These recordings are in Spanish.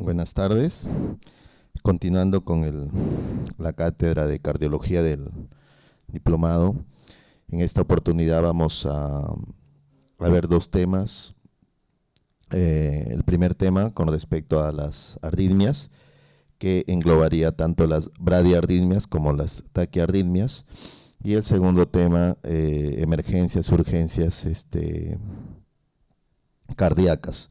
Buenas tardes. Continuando con la cátedra de cardiología del diplomado, en esta oportunidad vamos a ver dos temas. El primer tema con respecto a las arritmias, que englobaría tanto las bradiarritmias como las taquiarritmias. Y el segundo tema, emergencias, urgencias cardíacas.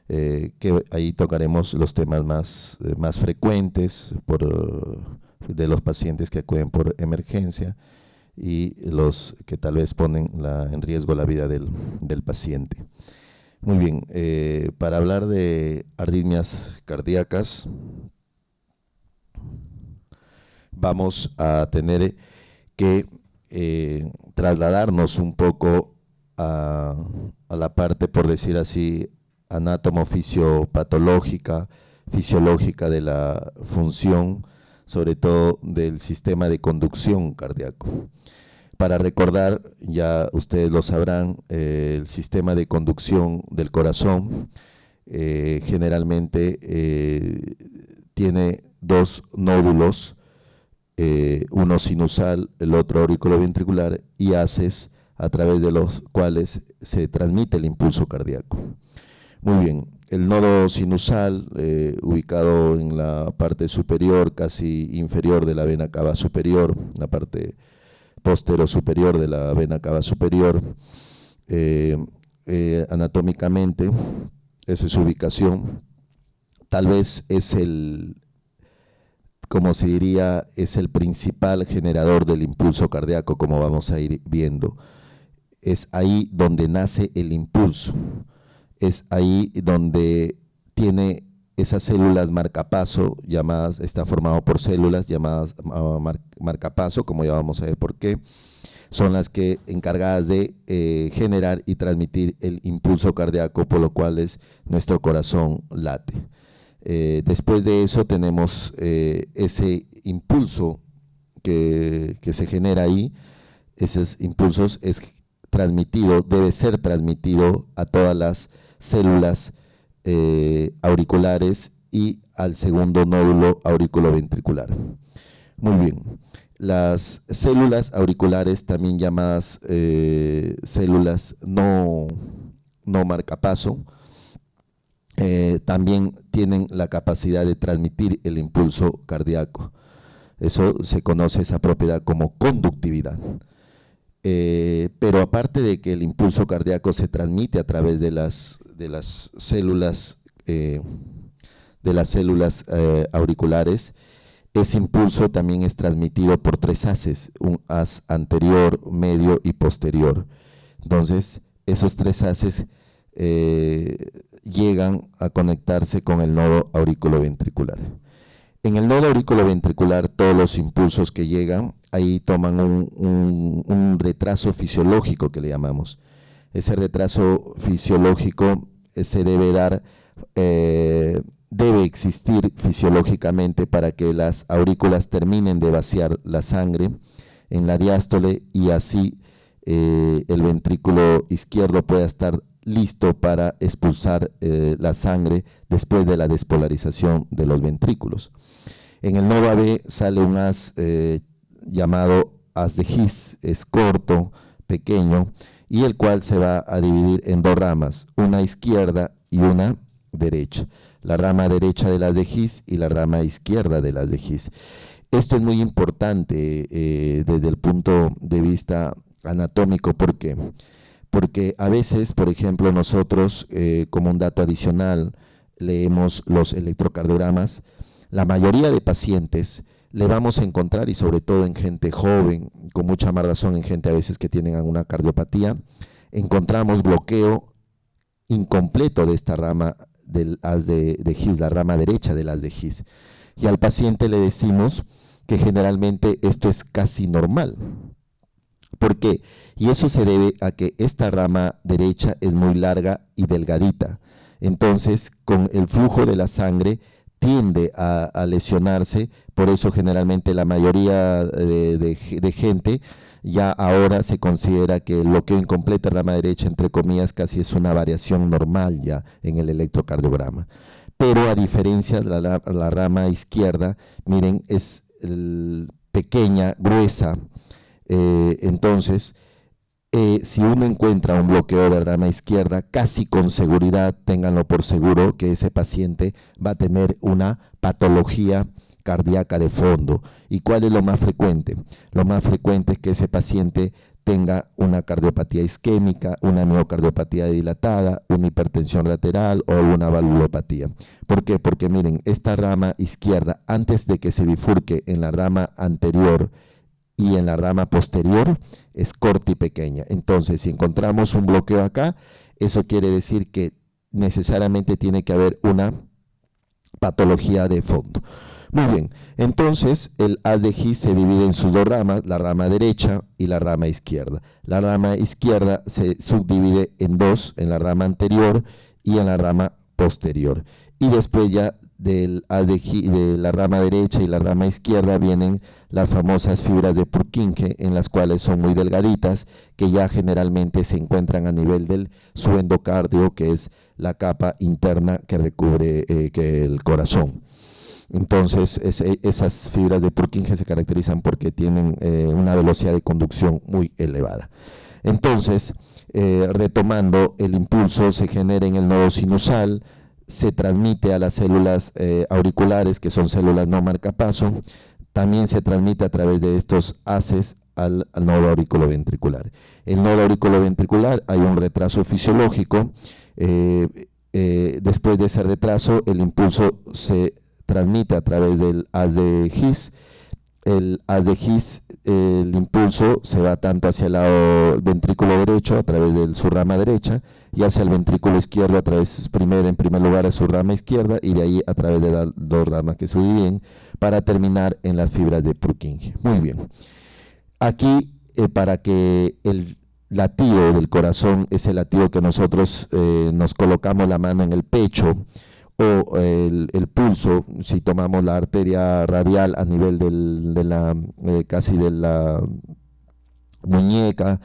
Que ahí tocaremos los temas más frecuentes de los pacientes que acuden por emergencia y los que tal vez ponen en riesgo la vida del paciente. Muy bien, para hablar de arritmias cardíacas vamos a tener que trasladarnos un poco a la parte, por decir así, anátomo-fisiopatológica, fisiológica de la función, sobre todo del sistema de conducción cardíaco. Para recordar, ya ustedes lo sabrán, el sistema de conducción del corazón generalmente tiene dos nódulos, uno sinusal, el otro auriculoventricular, y haces a través de los cuales se transmite el impulso cardíaco. Muy bien, el nodo sinusal, ubicado en la parte superior, casi inferior de la vena cava superior, la parte postero superior de la vena cava superior, anatómicamente, esa es su ubicación. Tal vez es como se diría, es el principal generador del impulso cardíaco, como vamos a ir viendo. Es ahí donde nace el impulso. Es ahí donde tiene esas células marcapaso, llamadas, está formado por células llamadas marcapaso, como ya vamos a ver por qué, son las que encargadas de generar y transmitir el impulso cardíaco, por lo cual nuestro corazón late. Después de eso tenemos ese impulso que se genera ahí, esos impulsos debe ser transmitido a todas las células auriculares y al segundo nódulo auriculoventricular. Muy bien, las células auriculares, también llamadas células no marcapaso, también tienen la capacidad de transmitir el impulso cardíaco. Eso se conoce, esa propiedad, como conductividad. Pero aparte de que el impulso cardíaco se transmite a través de las células auriculares, ese impulso también es transmitido por tres haces, un haz anterior, medio y posterior. Entonces, esos tres haces llegan a conectarse con el nodo auriculoventricular. En el nodo auriculoventricular, todos los impulsos que llegan ahí toman un retraso fisiológico, que le llamamos. Ese retraso fisiológico se debe dar, debe existir fisiológicamente para que las aurículas terminen de vaciar la sangre en la diástole, y así el ventrículo izquierdo pueda estar listo para expulsar la sangre después de la despolarización de los ventrículos. En el nodo AB sale un haz llamado haz de His, es corto, pequeño, y el cual se va a dividir en dos ramas, una izquierda y una derecha. La rama derecha del haz de His y la rama izquierda del haz de His. Esto es muy importante desde el punto de vista anatómico. ¿Por qué? Porque a veces, por ejemplo, nosotros, como un dato adicional, leemos los electrocardiogramas. La mayoría de pacientes le vamos a encontrar, y sobre todo en gente joven, con mucha más razón en gente a veces que tienen alguna cardiopatía, encontramos bloqueo incompleto de esta rama del haz de His, la rama derecha del haz de His. Y al paciente le decimos que generalmente esto es casi normal. ¿Por qué? Y eso se debe a que esta rama derecha es muy larga y delgadita. Entonces, con el flujo de la sangre tiende a lesionarse. Por eso generalmente la mayoría de gente ya ahora se considera que el bloqueo incompleto de rama derecha, entre comillas, casi es una variación normal ya en el electrocardiograma. pero a diferencia de la rama izquierda, miren, es pequeña, gruesa. Entonces, si uno encuentra un bloqueo de rama izquierda, casi con seguridad, ténganlo por seguro, que ese paciente va a tener una patología cardíaca de fondo. ¿Y cuál es lo más frecuente? Lo más frecuente es que ese paciente tenga una cardiopatía isquémica, una miocardiopatía dilatada, una hipertensión lateral o una valvulopatía. ¿Por qué? Porque miren, esta rama izquierda, antes de que se bifurque en la rama anterior y en la rama posterior, es corta y pequeña. Entonces, si encontramos un bloqueo acá, eso quiere decir que necesariamente tiene que haber una patología de fondo. Muy bien, entonces el haz de His se divide en sus dos ramas, la rama derecha y la rama izquierda. La rama izquierda se subdivide en dos, en la rama anterior y en la rama posterior. Y después ya del haz de His, de la rama derecha y la rama izquierda, vienen las famosas fibras de Purkinje, en las cuales son muy delgaditas, que ya generalmente se encuentran a nivel del su endocardio, que es la capa interna que recubre que el corazón. Entonces, esas fibras de Purkinje se caracterizan porque tienen una velocidad de conducción muy elevada. Entonces, retomando, el impulso se genera en el nodo sinusal, se transmite a las células auriculares, que son células no marcapaso, también se transmite a través de estos haces al nodo auriculoventricular. El nodo auriculoventricular, hay un retraso fisiológico, después de ese retraso, el impulso se transmite a través del haz de His. El haz de His, el impulso se va tanto hacia el lado ventrículo derecho a través de su rama derecha y hacia el ventrículo izquierdo a través, en primer lugar, a su rama izquierda y de ahí a través de las dos ramas que se dividen para terminar en las fibras de Purkinje. Muy bien. Aquí, para que el latido del corazón, ese latido que nosotros nos colocamos la mano en el pecho, o el pulso, si tomamos la arteria radial a nivel casi de la muñeca,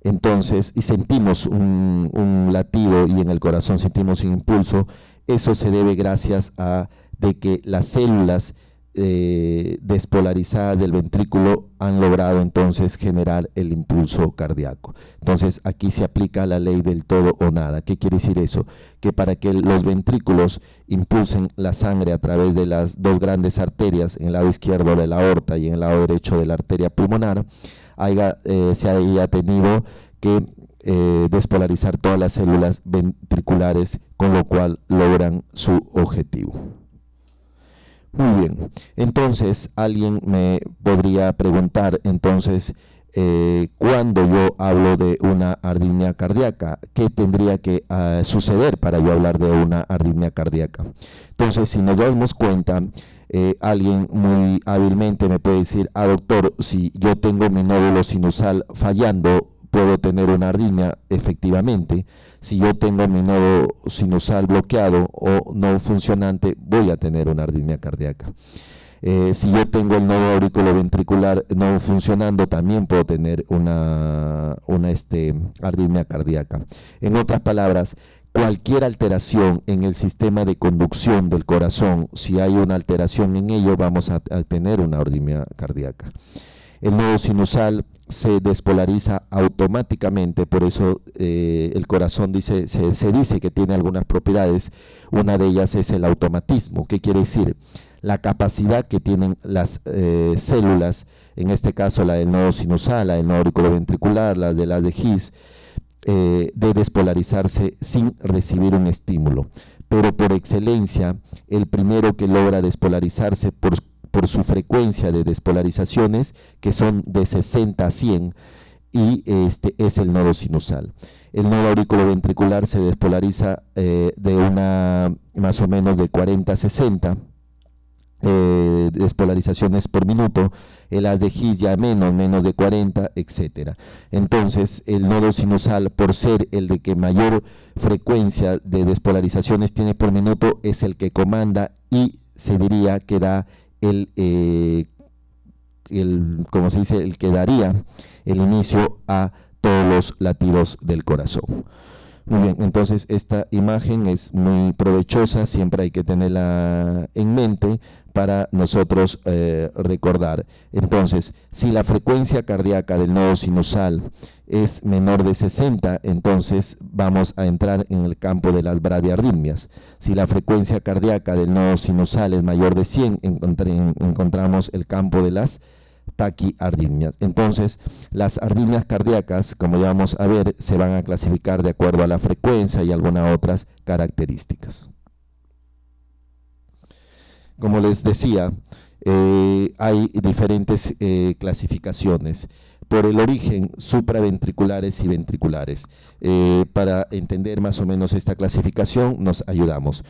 entonces, y sentimos un latido y en el corazón sentimos un impulso, eso se debe gracias a de que las células despolarizadas del ventrículo han logrado entonces generar el impulso cardíaco. Entonces aquí se aplica la ley del todo o nada. ¿Qué quiere decir eso? Que para que los ventrículos impulsen la sangre a través de las dos grandes arterias, en el lado izquierdo de la aorta y en el lado derecho de la arteria pulmonar, se haya tenido que despolarizar todas las células ventriculares, con lo cual logran su objetivo. Muy bien, entonces alguien me podría preguntar, entonces, cuando yo hablo de una arritmia cardíaca, ¿qué tendría que suceder para yo hablar de una arritmia cardíaca? Entonces, si nos damos cuenta, alguien muy hábilmente me puede decir, doctor, si yo tengo mi nódulo sinusal fallando, puedo tener una arritmia. Efectivamente. Si yo tengo mi nodo sinusal bloqueado o no funcionante, voy a tener una arritmia cardíaca. Si yo tengo el nodo auriculoventricular no funcionando, también puedo tener una arritmia cardíaca. En otras palabras, cualquier alteración en el sistema de conducción del corazón, si hay una alteración en ello, vamos a tener una arritmia cardíaca. El nodo sinusal se despolariza automáticamente, por eso el corazón se dice que tiene algunas propiedades. Una de ellas es el automatismo. ¿Qué quiere decir? La capacidad que tienen las células, en este caso la del nodo sinusal, la del nodo auriculoventricular, las de His, de despolarizarse sin recibir un estímulo. Pero por excelencia, el primero que logra despolarizarse por su frecuencia de despolarizaciones, que son de 60 a 100, y es el nodo sinusal. El nodo auriculoventricular se despolariza de más o menos de 40 a 60 despolarizaciones por minuto, el haz de His ya menos de 40, etcétera. Entonces, el nodo sinusal, por ser el de que mayor frecuencia de despolarizaciones tiene por minuto, es el que comanda y se diría que da como se dice, el que daría el inicio a todos los latidos del corazón. Muy bien, entonces esta imagen es muy provechosa, siempre hay que tenerla en mente para nosotros recordar. Entonces, si la frecuencia cardíaca del nodo sinusal es menor de 60, entonces vamos a entrar en el campo de las bradiarritmias. Si la frecuencia cardíaca del nodo sinusal es mayor de 100, encontramos el campo de las taquiarritmias. Entonces, las arritmias cardíacas, como ya vamos a ver, se van a clasificar de acuerdo a la frecuencia y algunas otras características. Como les decía, hay diferentes clasificaciones por el origen supraventriculares y ventriculares. Para entender más o menos esta clasificación nos ayudamos.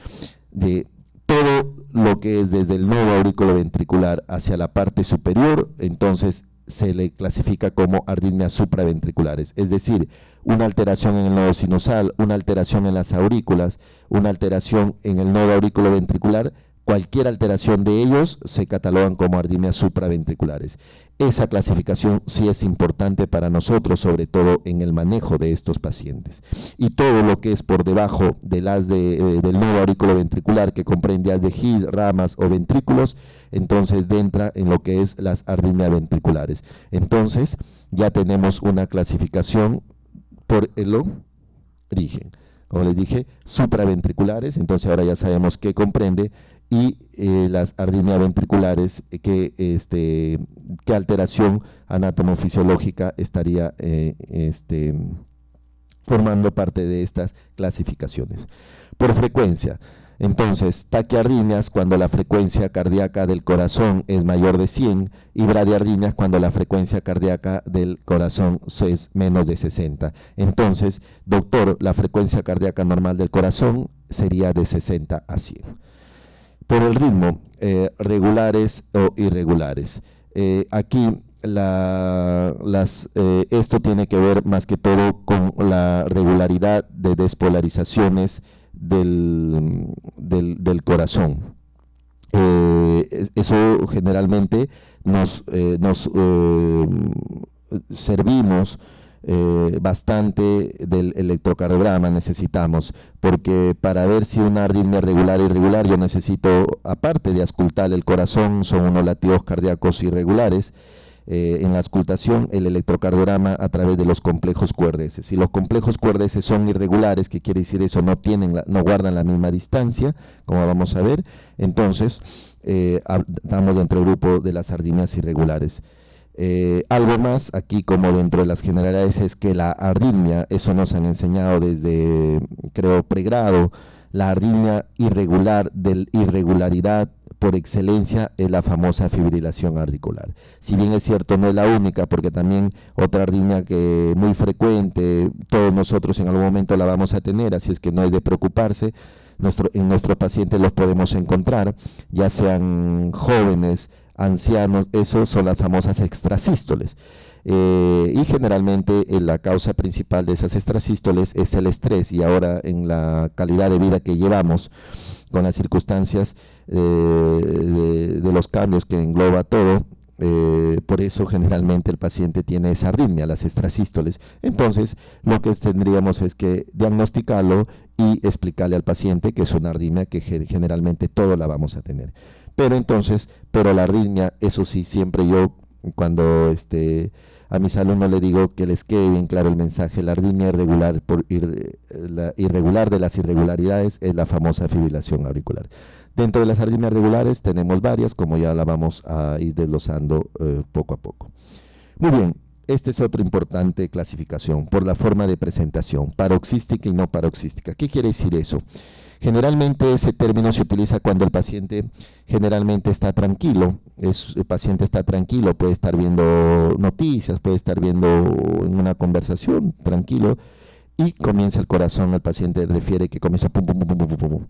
De todo lo que es desde el nodo auriculoventricular hacia la parte superior, entonces se le clasifica como arritmias supraventriculares, es decir, una alteración en el nodo sinusal, una alteración en las aurículas, una alteración en el nodo auriculoventricular, cualquier alteración de ellos se catalogan como arritmias supraventriculares. Esa clasificación sí es importante para nosotros, sobre todo en el manejo de estos pacientes. Y todo lo que es por debajo del nodo auriculoventricular, que comprende haz de His, ramas o ventrículos, entonces entra en lo que es las arritmias ventriculares. Entonces ya tenemos una clasificación por el origen. Como les dije, supraventriculares, entonces ahora ya sabemos qué comprende, y las arritmias ventriculares, qué alteración anatomofisiológica estaría formando parte de estas clasificaciones. Por frecuencia, entonces, taquiarritmias cuando la frecuencia cardíaca del corazón es mayor de 100 y bradiarritmias cuando la frecuencia cardíaca del corazón es menos de 60. Entonces, doctor, la frecuencia cardíaca normal del corazón sería de 60 a 100. Por el ritmo, regulares o irregulares. Aquí esto tiene que ver más que todo con la regularidad de despolarizaciones del corazón. Eso generalmente nos servimos bastante del electrocardiograma, necesitamos, porque para ver si una arritmia regular o irregular, yo necesito, aparte de auscultar el corazón, son unos latidos cardíacos irregulares. En la auscultación, el electrocardiograma a través de los complejos QRS. Si los complejos QRS son irregulares, ¿qué quiere decir eso? No guardan la misma distancia, como vamos a ver, entonces estamos dentro del grupo de las arritmias irregulares. Algo más aquí, como dentro de las generalidades, es que la arritmia, eso nos han enseñado desde, creo, pregrado, la arritmia irregular de irregularidad por excelencia es la famosa fibrilación auricular. Si bien es cierto, no es la única, porque también otra arritmia que muy frecuente, todos nosotros en algún momento la vamos a tener, así es que no es de preocuparse, en nuestros pacientes los podemos encontrar, ya sean jóvenes, ancianos, esos son las famosas extrasístoles. Y generalmente la causa principal de esas extrasístoles es el estrés, y ahora en la calidad de vida que llevamos, con las circunstancias de los cambios que engloba todo, por eso generalmente el paciente tiene esa arritmia, las extrasístoles. Entonces lo que tendríamos es que diagnosticarlo y explicarle al paciente que es una arritmia que generalmente todo la vamos a tener. Pero la arritmia, eso sí, siempre yo cuando a mis alumnos les digo que les quede bien claro el mensaje: la arritmia irregular, la irregular de las irregularidades es la famosa fibrilación auricular. Dentro de las arritmias regulares tenemos varias, como ya la vamos a ir desglosando poco a poco. Muy bien, esta es otra importante clasificación por la forma de presentación, paroxística y no paroxística. ¿Qué quiere decir eso? Generalmente ese término se utiliza cuando el paciente generalmente está tranquilo, el paciente está tranquilo, puede estar viendo noticias, puede estar viendo en una conversación tranquilo, y comienza el corazón, el paciente refiere que comienza pum, pum, pum, pum, pum, pum.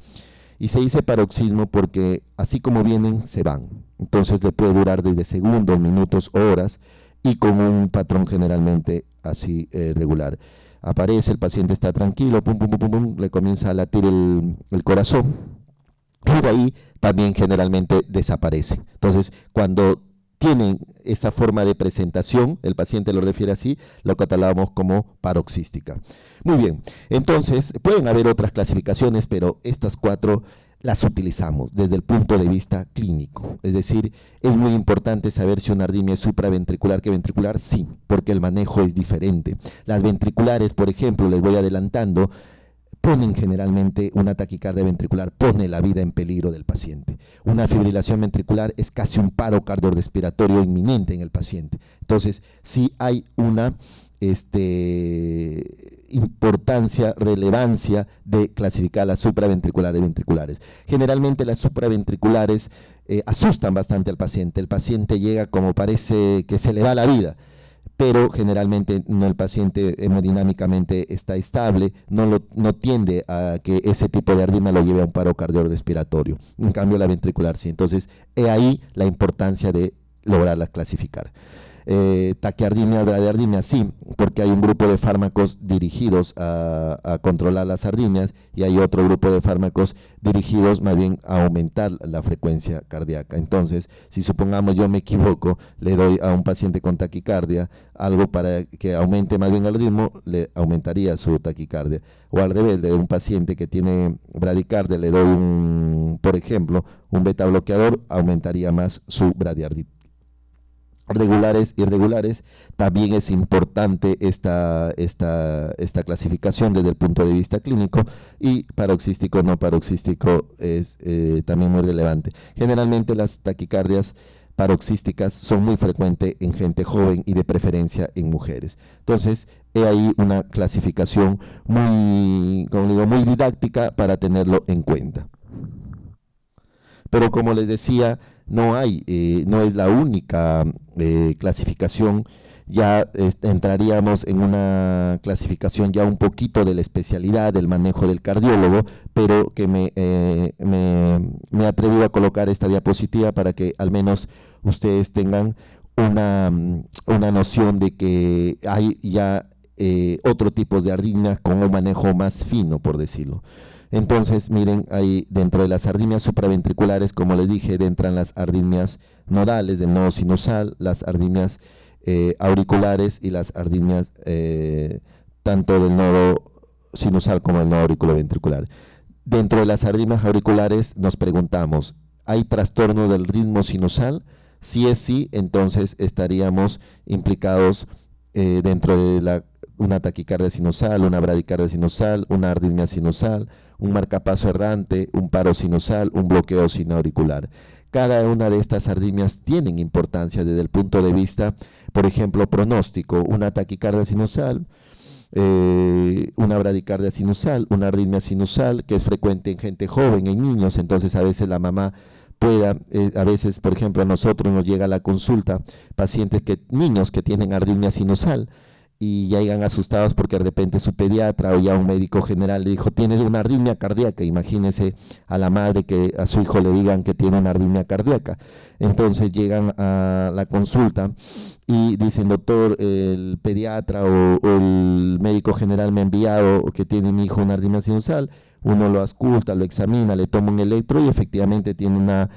Y se dice paroxismo porque así como vienen, se van. Entonces le puede durar desde segundos, minutos, horas, y con un patrón generalmente así regular. Aparece, el paciente está tranquilo, pum, pum, pum, pum, pum, le comienza a latir el corazón, y de ahí también generalmente desaparece. Entonces, cuando tienen esa forma de presentación, el paciente lo refiere así, lo catalogamos como paroxística. Muy bien, entonces pueden haber otras clasificaciones, pero estas 4 las utilizamos desde el punto de vista clínico. Es decir, es muy importante saber si una arritmia es supraventricular que ventricular, sí, porque el manejo es diferente. Las ventriculares, por ejemplo, les voy adelantando, ponen generalmente una taquicardia ventricular, pone la vida en peligro del paciente. Una fibrilación ventricular es casi un paro cardiorrespiratorio inminente en el paciente. Entonces, sí hay una importancia, relevancia de clasificar las supraventriculares y ventriculares. Generalmente las supraventriculares asustan bastante al paciente. El paciente llega como parece que se le va la vida, pero generalmente no, el paciente hemodinámicamente está estable, no tiende a que ese tipo de arritmia lo lleve a un paro cardiorrespiratorio. En cambio la ventricular sí. Entonces, he ahí la importancia de lograrlas clasificar. Taquiarritmia, bradiarritmia, sí, porque hay un grupo de fármacos dirigidos a controlar las arritmias y hay otro grupo de fármacos dirigidos más bien a aumentar la frecuencia cardíaca. Entonces, si supongamos yo me equivoco, le doy a un paciente con taquicardia algo para que aumente más bien el ritmo, le aumentaría su taquicardia. O al revés, de un paciente que tiene bradicardia, le doy por ejemplo, un beta bloqueador, aumentaría más su bradiarritmia. Regulares, irregulares, también es importante esta clasificación desde el punto de vista clínico, y paroxístico, no paroxístico es también muy relevante. Generalmente las taquicardias paroxísticas son muy frecuentes en gente joven y de preferencia en mujeres. Entonces, he ahí una clasificación muy, como digo, muy didáctica para tenerlo en cuenta. Pero como les decía, no es la única clasificación. Ya entraríamos en una clasificación ya un poquito de la especialidad del manejo del cardiólogo, pero que me he atrevido a colocar esta diapositiva para que al menos ustedes tengan una noción de que hay ya otro tipo de arritmias con un manejo más fino, por decirlo. Entonces, miren, ahí dentro de las arritmias supraventriculares, como les dije, entran las arritmias nodales del nodo sinusal, las arritmias auriculares y las arritmias tanto del nodo sinusal como del nodo auriculoventricular. Dentro de las arritmias auriculares nos preguntamos, ¿hay trastorno del ritmo sinusal? Si es sí, entonces estaríamos implicados dentro de una taquicardia sinusal, una bradicardia sinusal, una arritmia sinusal, un marcapaso errante, un paro sinusal, un bloqueo sinauricular. Cada una de estas arritmias tienen importancia desde el punto de vista, por ejemplo, pronóstico. Una taquicardia sinusal, una bradicardia sinusal, una arritmia sinusal, que es frecuente en gente joven, en niños. Entonces a veces la mamá a veces, por ejemplo, a nosotros nos llega a la consulta niños que tienen arritmia sinusal y ya llegan asustados porque de repente su pediatra o ya un médico general le dijo, tienes una arritmia cardíaca. Imagínense a la madre que a su hijo le digan que tiene una arritmia cardíaca. Entonces llegan a la consulta y dicen, doctor, el pediatra o el médico general me ha enviado que tiene mi hijo una arritmia sinusal. Uno lo ausculta, lo examina, le toma un electro y efectivamente tiene una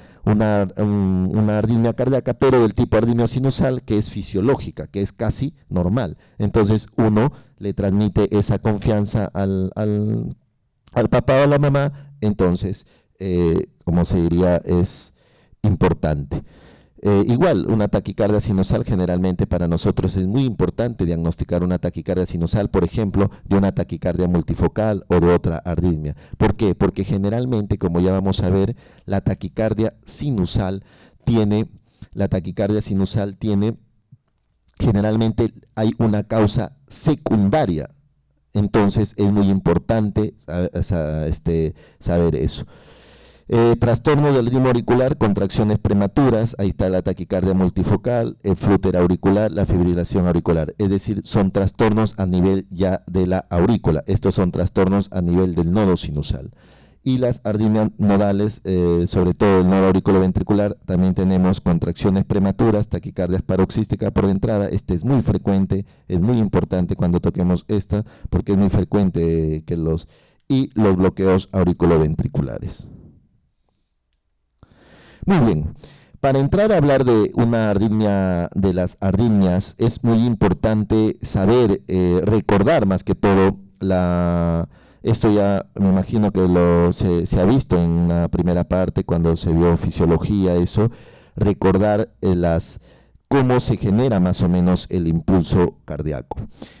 arritmia cardíaca, pero del tipo arritmia sinusal, que es fisiológica, que es casi normal. Entonces uno le transmite esa confianza al papá o a la mamá. Entonces, como se diría, es importante. Igual, una taquicardia sinusal generalmente para nosotros es muy importante diagnosticar una taquicardia sinusal, por ejemplo, de una taquicardia multifocal o de otra arritmia. ¿Por qué? Porque generalmente, como ya vamos a ver, la taquicardia sinusal generalmente hay una causa secundaria. Entonces es muy importante saber eso. Trastorno del ritmo auricular, contracciones prematuras, ahí está la taquicardia multifocal, el flúter auricular, la fibrilación auricular, es decir, son trastornos a nivel ya de la aurícula. Estos son trastornos a nivel del nodo sinusal. Y las arritmias nodales, sobre todo el nodo auriculoventricular, también tenemos contracciones prematuras, taquicardias paroxísticas por entrada. Este es muy frecuente, es muy importante cuando toquemos esta, porque es muy frecuente y los bloqueos auriculoventriculares. Muy bien, Para entrar a hablar de una arritmia, de las arritmias, es muy importante saber, recordar más que todo, esto ya me imagino que se ha visto en la primera parte cuando se vio fisiología, eso, recordar cómo se genera más o menos el impulso cardíaco.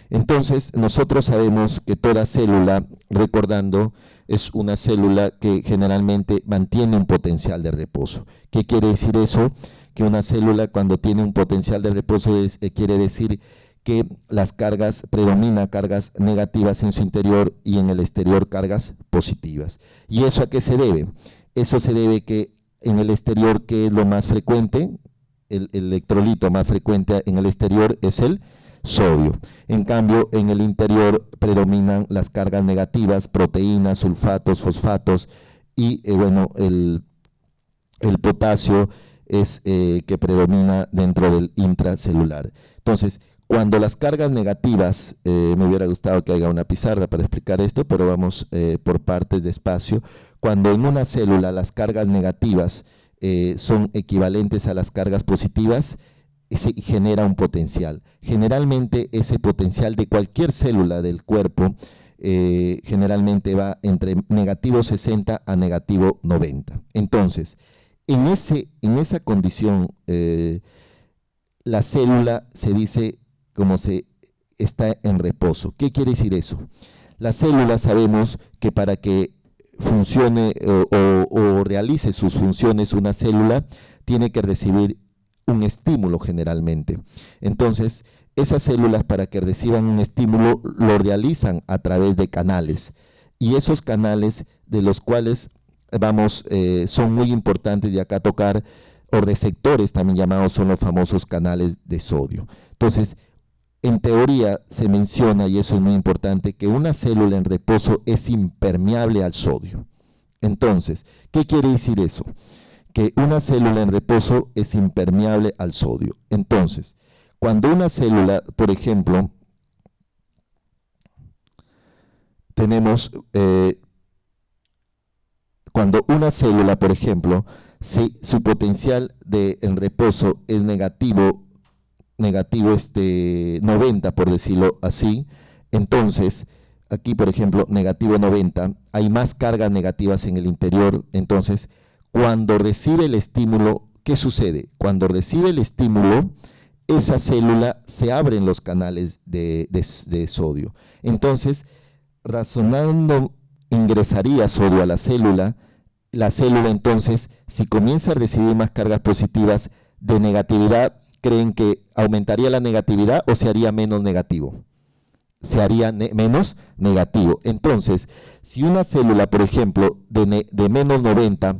Entonces, nosotros sabemos que toda célula, recordando, es una célula que generalmente mantiene un potencial de reposo. ¿Qué quiere decir eso? Que una célula cuando tiene un potencial de reposo quiere decir que las cargas, predomina cargas negativas en su interior y en el exterior cargas positivas. ¿Y eso a qué se debe? Eso se debe que en el exterior, ¿qué es lo más frecuente? El electrolito más frecuente en el exterior es el sodio. En cambio, en el interior predominan las cargas negativas, proteínas, sulfatos, fosfatos y bueno, el potasio es que predomina dentro del intracelular. Entonces, cuando las cargas negativas, me hubiera gustado que haya una pizarra para explicar esto, pero vamos por partes despacio. Cuando en una célula las cargas negativas son equivalentes a las cargas positivas, se genera un potencial. Generalmente ese potencial de cualquier célula del cuerpo generalmente va entre negativo 60 a negativo 90. Entonces, en esa condición, la célula se dice como se está en reposo. ¿Qué quiere decir eso? La célula sabemos que para que funcione o realice sus funciones una célula, tiene que recibir un estímulo generalmente. Entonces, esas células para que reciban un estímulo lo realizan a través de canales. Y esos canales de los cuales son muy importantes de acá tocar, o receptores también llamados, son los famosos canales de sodio. Entonces, en teoría se menciona, y eso es muy importante, que una célula en reposo es impermeable al sodio. Entonces, ¿qué quiere decir eso? Que una célula en reposo es impermeable al sodio. Entonces, cuando una célula, por ejemplo, tenemos, cuando una célula, por ejemplo, si su potencial en reposo es negativo 90, por decirlo así, entonces, aquí por ejemplo, negativo 90, hay más cargas negativas en el interior. Entonces, cuando recibe el estímulo, ¿qué sucede? Cuando recibe el estímulo, esa célula se abren los canales de sodio. Entonces, razonando, ingresaría sodio a la célula entonces, si comienza a recibir más cargas positivas de negatividad, ¿creen que aumentaría la negatividad o se haría menos negativo? Se haría menos negativo. Entonces, si una célula, por ejemplo, de menos 90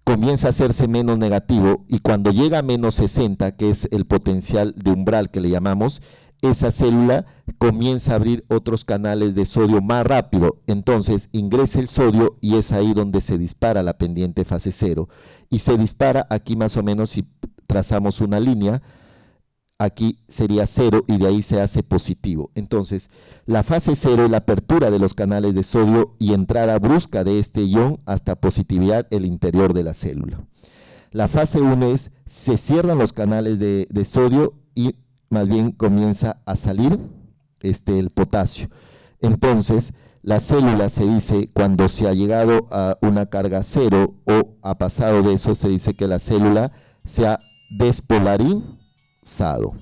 comienza a hacerse menos negativo, y cuando llega a menos 60, que es el potencial de umbral que le llamamos, esa célula comienza a abrir otros canales de sodio más rápido. Entonces ingresa el sodio y es ahí donde se dispara la pendiente fase 0. Y se dispara aquí más o menos, si trazamos una línea, aquí sería 0 y de ahí se hace positivo. Entonces, la fase 0 es la apertura de los canales de sodio y entrada brusca de este ion hasta positividad el interior de la célula. La fase 1 es, se cierran los canales de sodio y más bien comienza a salir el potasio. Entonces, la célula se dice, cuando se ha llegado a una carga 0 o ha pasado de eso, se dice que la célula se ha despolarizado.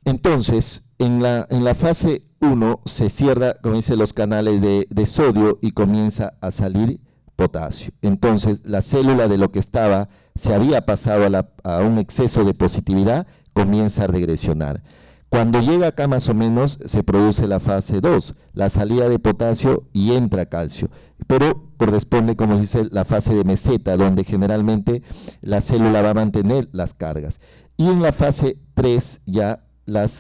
Entonces, en la fase 1 se cierra, como dice, los canales de sodio y comienza a salir potasio. Entonces, la célula de lo que estaba, se había pasado a un exceso de positividad, comienza a regresionar. Cuando llega acá más o menos se produce la fase 2, la salida de potasio y entra calcio, pero corresponde, como se dice, la fase de meseta, donde generalmente la célula va a mantener las cargas. Y en la fase 3 ya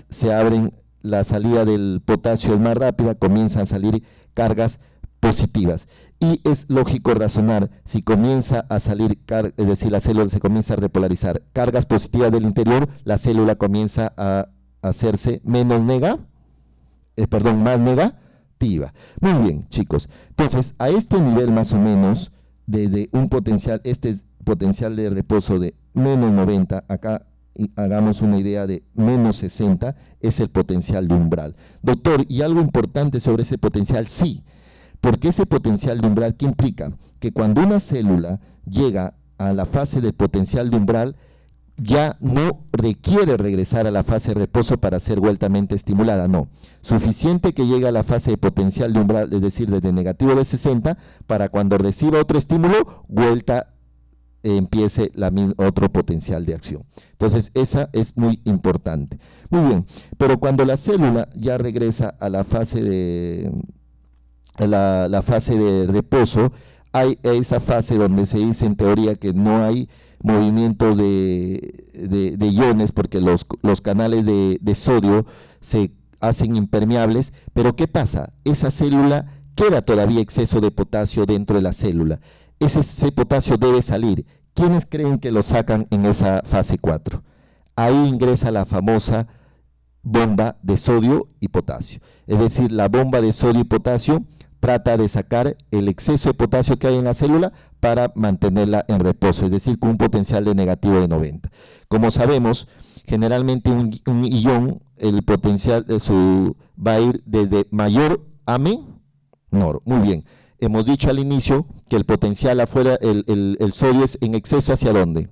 se abren, la salida del potasio es más rápida, comienzan a salir cargas positivas. Y es lógico razonar, si comienza a salir, es decir, la célula se comienza a repolarizar, cargas positivas del interior, la célula comienza a hacerse más negativa. Muy bien, chicos. Entonces, a este nivel más o menos, desde un potencial, este es potencial de reposo de menos 90, acá hagamos una idea de menos 60, es el potencial de umbral. Doctor, ¿y algo importante sobre ese potencial? Sí, porque ese potencial de umbral, ¿qué implica? Que cuando una célula llega a la fase del potencial de umbral, ya no requiere regresar a la fase de reposo para ser vueltamente estimulada, no. Suficiente que llegue a la fase de potencial de umbral, es decir, desde negativo de 60, para cuando reciba otro estímulo, vuelta empiece otro potencial de acción. Entonces, esa es muy importante. Muy bien, pero cuando la célula ya regresa a la fase de, la fase de reposo, hay esa fase donde se dice en teoría que no hay movimientos de iones porque los canales de sodio se hacen impermeables, pero ¿qué pasa? Esa célula queda todavía exceso de potasio dentro de la célula. Ese potasio debe salir. ¿Quiénes creen que lo sacan en esa fase 4? Ahí ingresa la famosa bomba de sodio y potasio. Es decir, la bomba de sodio y potasio trata de sacar el exceso de potasio que hay en la célula para mantenerla en reposo, es decir, con un potencial de negativo de 90. Como sabemos, generalmente un ion, el potencial va a ir desde mayor a menor. Muy bien, hemos dicho al inicio que el potencial afuera, el sodio es en exceso ¿hacia dónde?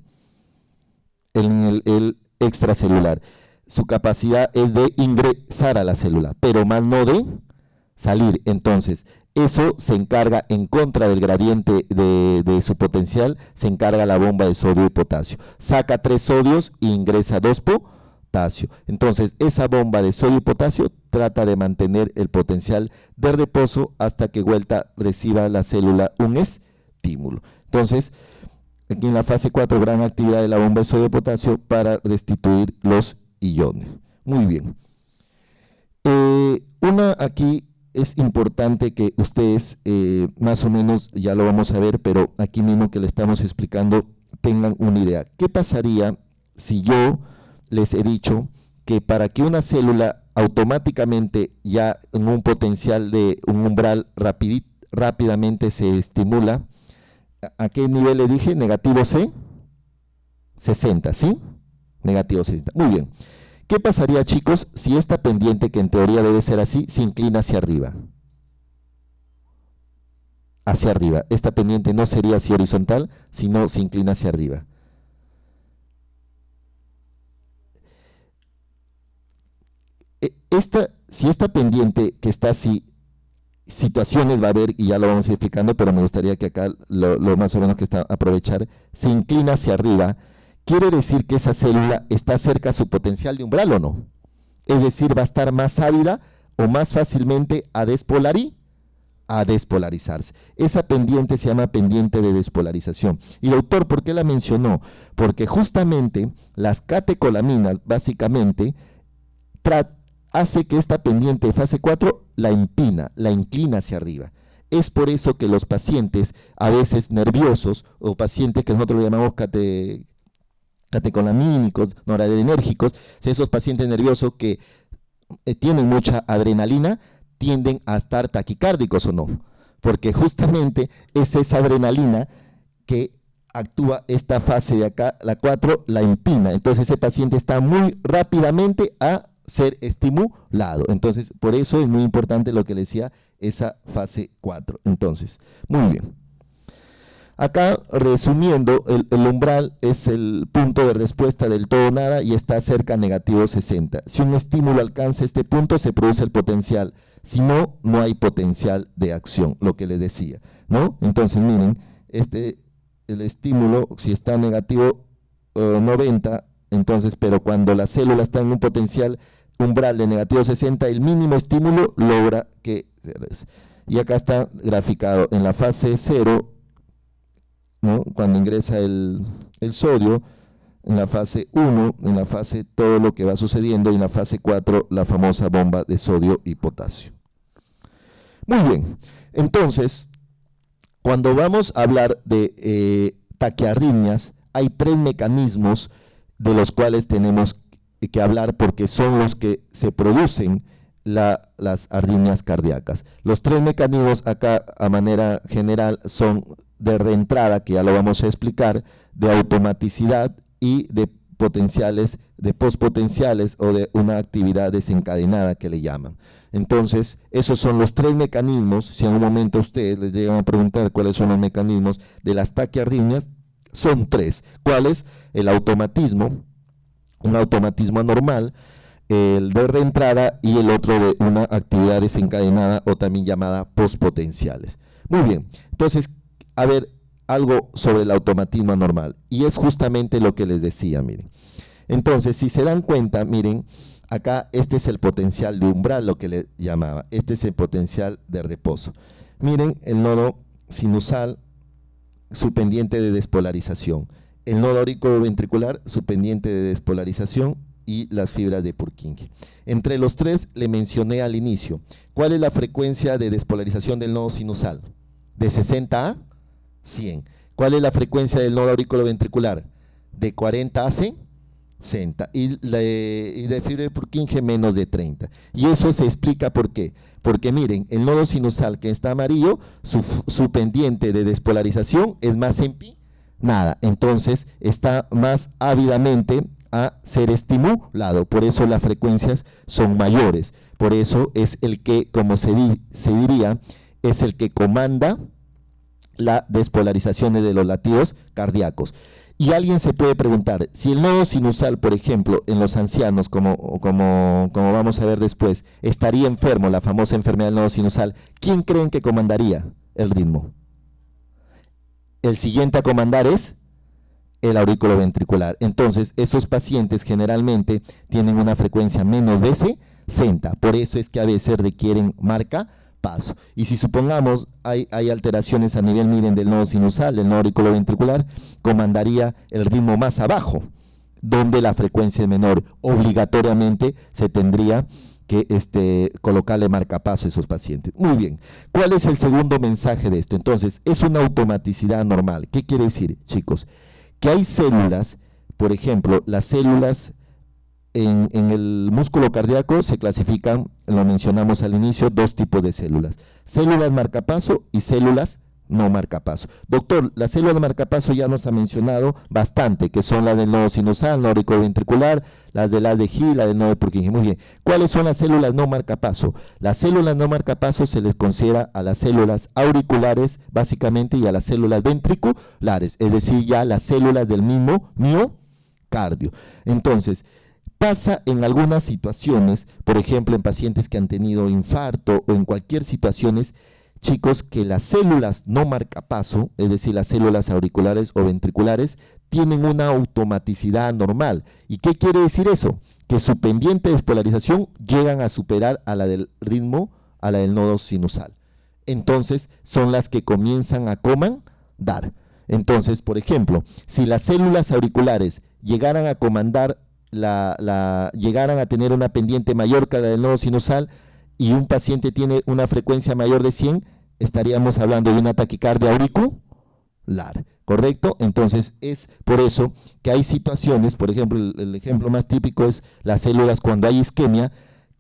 En el extracelular. Su capacidad es de ingresar a la célula, pero más no de salir. Entonces, eso se encarga en contra del gradiente de su potencial, se encarga la bomba de sodio y potasio. Saca 3 sodios e ingresa 2 potasio. Entonces, esa bomba de sodio y potasio trata de mantener el potencial de reposo hasta que vuelta reciba la célula un estímulo. Entonces, aquí en la fase 4, gran actividad de la bomba de sodio y potasio para restituir los iones. Muy bien. Aquí es importante que ustedes, más o menos, ya lo vamos a ver, pero aquí mismo que le estamos explicando, tengan una idea. ¿Qué pasaría si yo les he dicho que para que una célula automáticamente ya en un potencial de un umbral rápidamente se estimula? ¿A qué nivel le dije? Negativo 60, ¿sí? Negativo 60. Muy bien. ¿Qué pasaría, chicos, si esta pendiente, que en teoría debe ser así, se inclina hacia arriba? Hacia arriba. Esta pendiente no sería así horizontal, sino se inclina hacia arriba. Si esta pendiente que está así, situaciones va a haber, y ya lo vamos a ir explicando, pero me gustaría que acá lo más o menos que está aprovechar, se inclina hacia arriba, quiere decir que esa célula está cerca a su potencial de umbral o no. Es decir, va a estar más ávida o más fácilmente a despolarizarse. Esa pendiente se llama pendiente de despolarización. Y doctor, ¿por qué la mencionó? Porque justamente las catecolaminas, básicamente, hace que esta pendiente de fase 4 la inclina hacia arriba. Es por eso que los pacientes, a veces nerviosos, o pacientes que nosotros llamamos catecolamínicos, noradrenérgicos, esos pacientes nerviosos que tienen mucha adrenalina, tienden a estar taquicárdicos o no, porque justamente es esa adrenalina que actúa esta fase de acá, la 4, la empina. Entonces ese paciente está muy rápidamente a ser estimulado. Entonces, por eso es muy importante lo que le decía, esa fase 4. Entonces, muy bien. Acá, resumiendo, el umbral es el punto de respuesta del todo nada y está cerca a negativo 60. Si un estímulo alcanza este punto, se produce el potencial. Si no, no hay potencial de acción, lo que les decía, ¿no? Entonces, miren, el estímulo, si está negativo 90, entonces, pero cuando la célula está en un potencial umbral de negativo 60, el mínimo estímulo logra que... Y acá está graficado en la fase 0, ¿no? Cuando ingresa el sodio, en la fase 1, en la fase todo lo que va sucediendo, y en la fase 4 la famosa bomba de sodio y potasio. Muy bien, entonces, cuando vamos a hablar de taquiarritmias, hay 3 mecanismos de los cuales tenemos que hablar porque son los que se producen las arritmias cardíacas. Los 3 mecanismos acá a manera general son de reentrada, que ya lo vamos a explicar, de automaticidad y de potenciales, de postpotenciales o de una actividad desencadenada que le llaman. Entonces, esos son los tres mecanismos. Si en un momento a ustedes les llegan a preguntar cuáles son los mecanismos de las taquiarritmias, son tres. ¿Cuáles? El automatismo, un automatismo anormal, el de entrada y el otro de una actividad desencadenada o también llamada postpotenciales. Muy bien, entonces, a ver, algo sobre el automatismo anormal, y es justamente lo que les decía, miren. Entonces, si se dan cuenta, miren, acá este es el potencial de umbral, lo que le llamaba, este es el potencial de reposo. Miren el nodo sinusal, su pendiente de despolarización, el nodo auriculoventricular, su pendiente de despolarización y las fibras de Purkinje. Entre los tres le mencioné al inicio, ¿cuál es la frecuencia de despolarización del nodo sinusal? De 60 a 100. ¿Cuál es la frecuencia del nodo auriculoventricular? De 40 a 60. Y de fibra de Purkinje menos de 30. Y eso se explica por qué. Porque miren, el nodo sinusal que está amarillo, su pendiente de despolarización es más empinada. Entonces está más ávidamente a ser estimulado. Por eso las frecuencias son mayores. Por eso es el que, como se diría, es el que comanda la despolarización de los latidos cardíacos. Y alguien se puede preguntar, si el nodo sinusal, por ejemplo, en los ancianos, como vamos a ver después, estaría enfermo, la famosa enfermedad del nodo sinusal, ¿quién creen que comandaría el ritmo? El siguiente a comandar es el auriculoventricular. Entonces, esos pacientes generalmente tienen una frecuencia menos de 60, por eso es que a veces requieren marcapaso. Y si supongamos hay alteraciones a nivel, miren, del nodo sinusal, del nodo auriculoventricular, comandaría el ritmo más abajo, donde la frecuencia es menor. Obligatoriamente se tendría que colocarle marcapaso a esos pacientes. Muy bien, ¿cuál es el segundo mensaje de esto? Entonces, es una automaticidad normal. ¿Qué quiere decir, chicos? Que hay células, por ejemplo, las células en el músculo cardíaco se clasifican, lo mencionamos al inicio, dos tipos de células marcapaso y células no marcapaso. Doctor, las células marcapaso ya nos ha mencionado bastante, que son las del nodo sinusal, nodo auriculoventricular, las de Gil, la del nodo de Purkinje. Muy bien, ¿cuáles son las células no marcapaso? Las células no marcapaso se les considera a las células auriculares, básicamente, y a las células ventriculares, es decir, ya las células del mismo miocardio. Entonces, pasa en algunas situaciones, por ejemplo, en pacientes que han tenido infarto o en cualquier situaciones, chicos, que las células no marcapaso, es decir, las células auriculares o ventriculares, tienen una automaticidad normal. ¿Y qué quiere decir eso? Que su pendiente de despolarización llegan a superar a la del ritmo, a la del nodo sinusal. Entonces, son las que comienzan a comandar. Entonces, por ejemplo, si las células auriculares llegaran a comandar, llegaran a tener una pendiente mayor que la del nodo sinusal, y un paciente tiene una frecuencia mayor de 100, estaríamos hablando de una taquicardia auricular, ¿correcto? Entonces es por eso que hay situaciones, por ejemplo, el ejemplo más típico es las células cuando hay isquemia,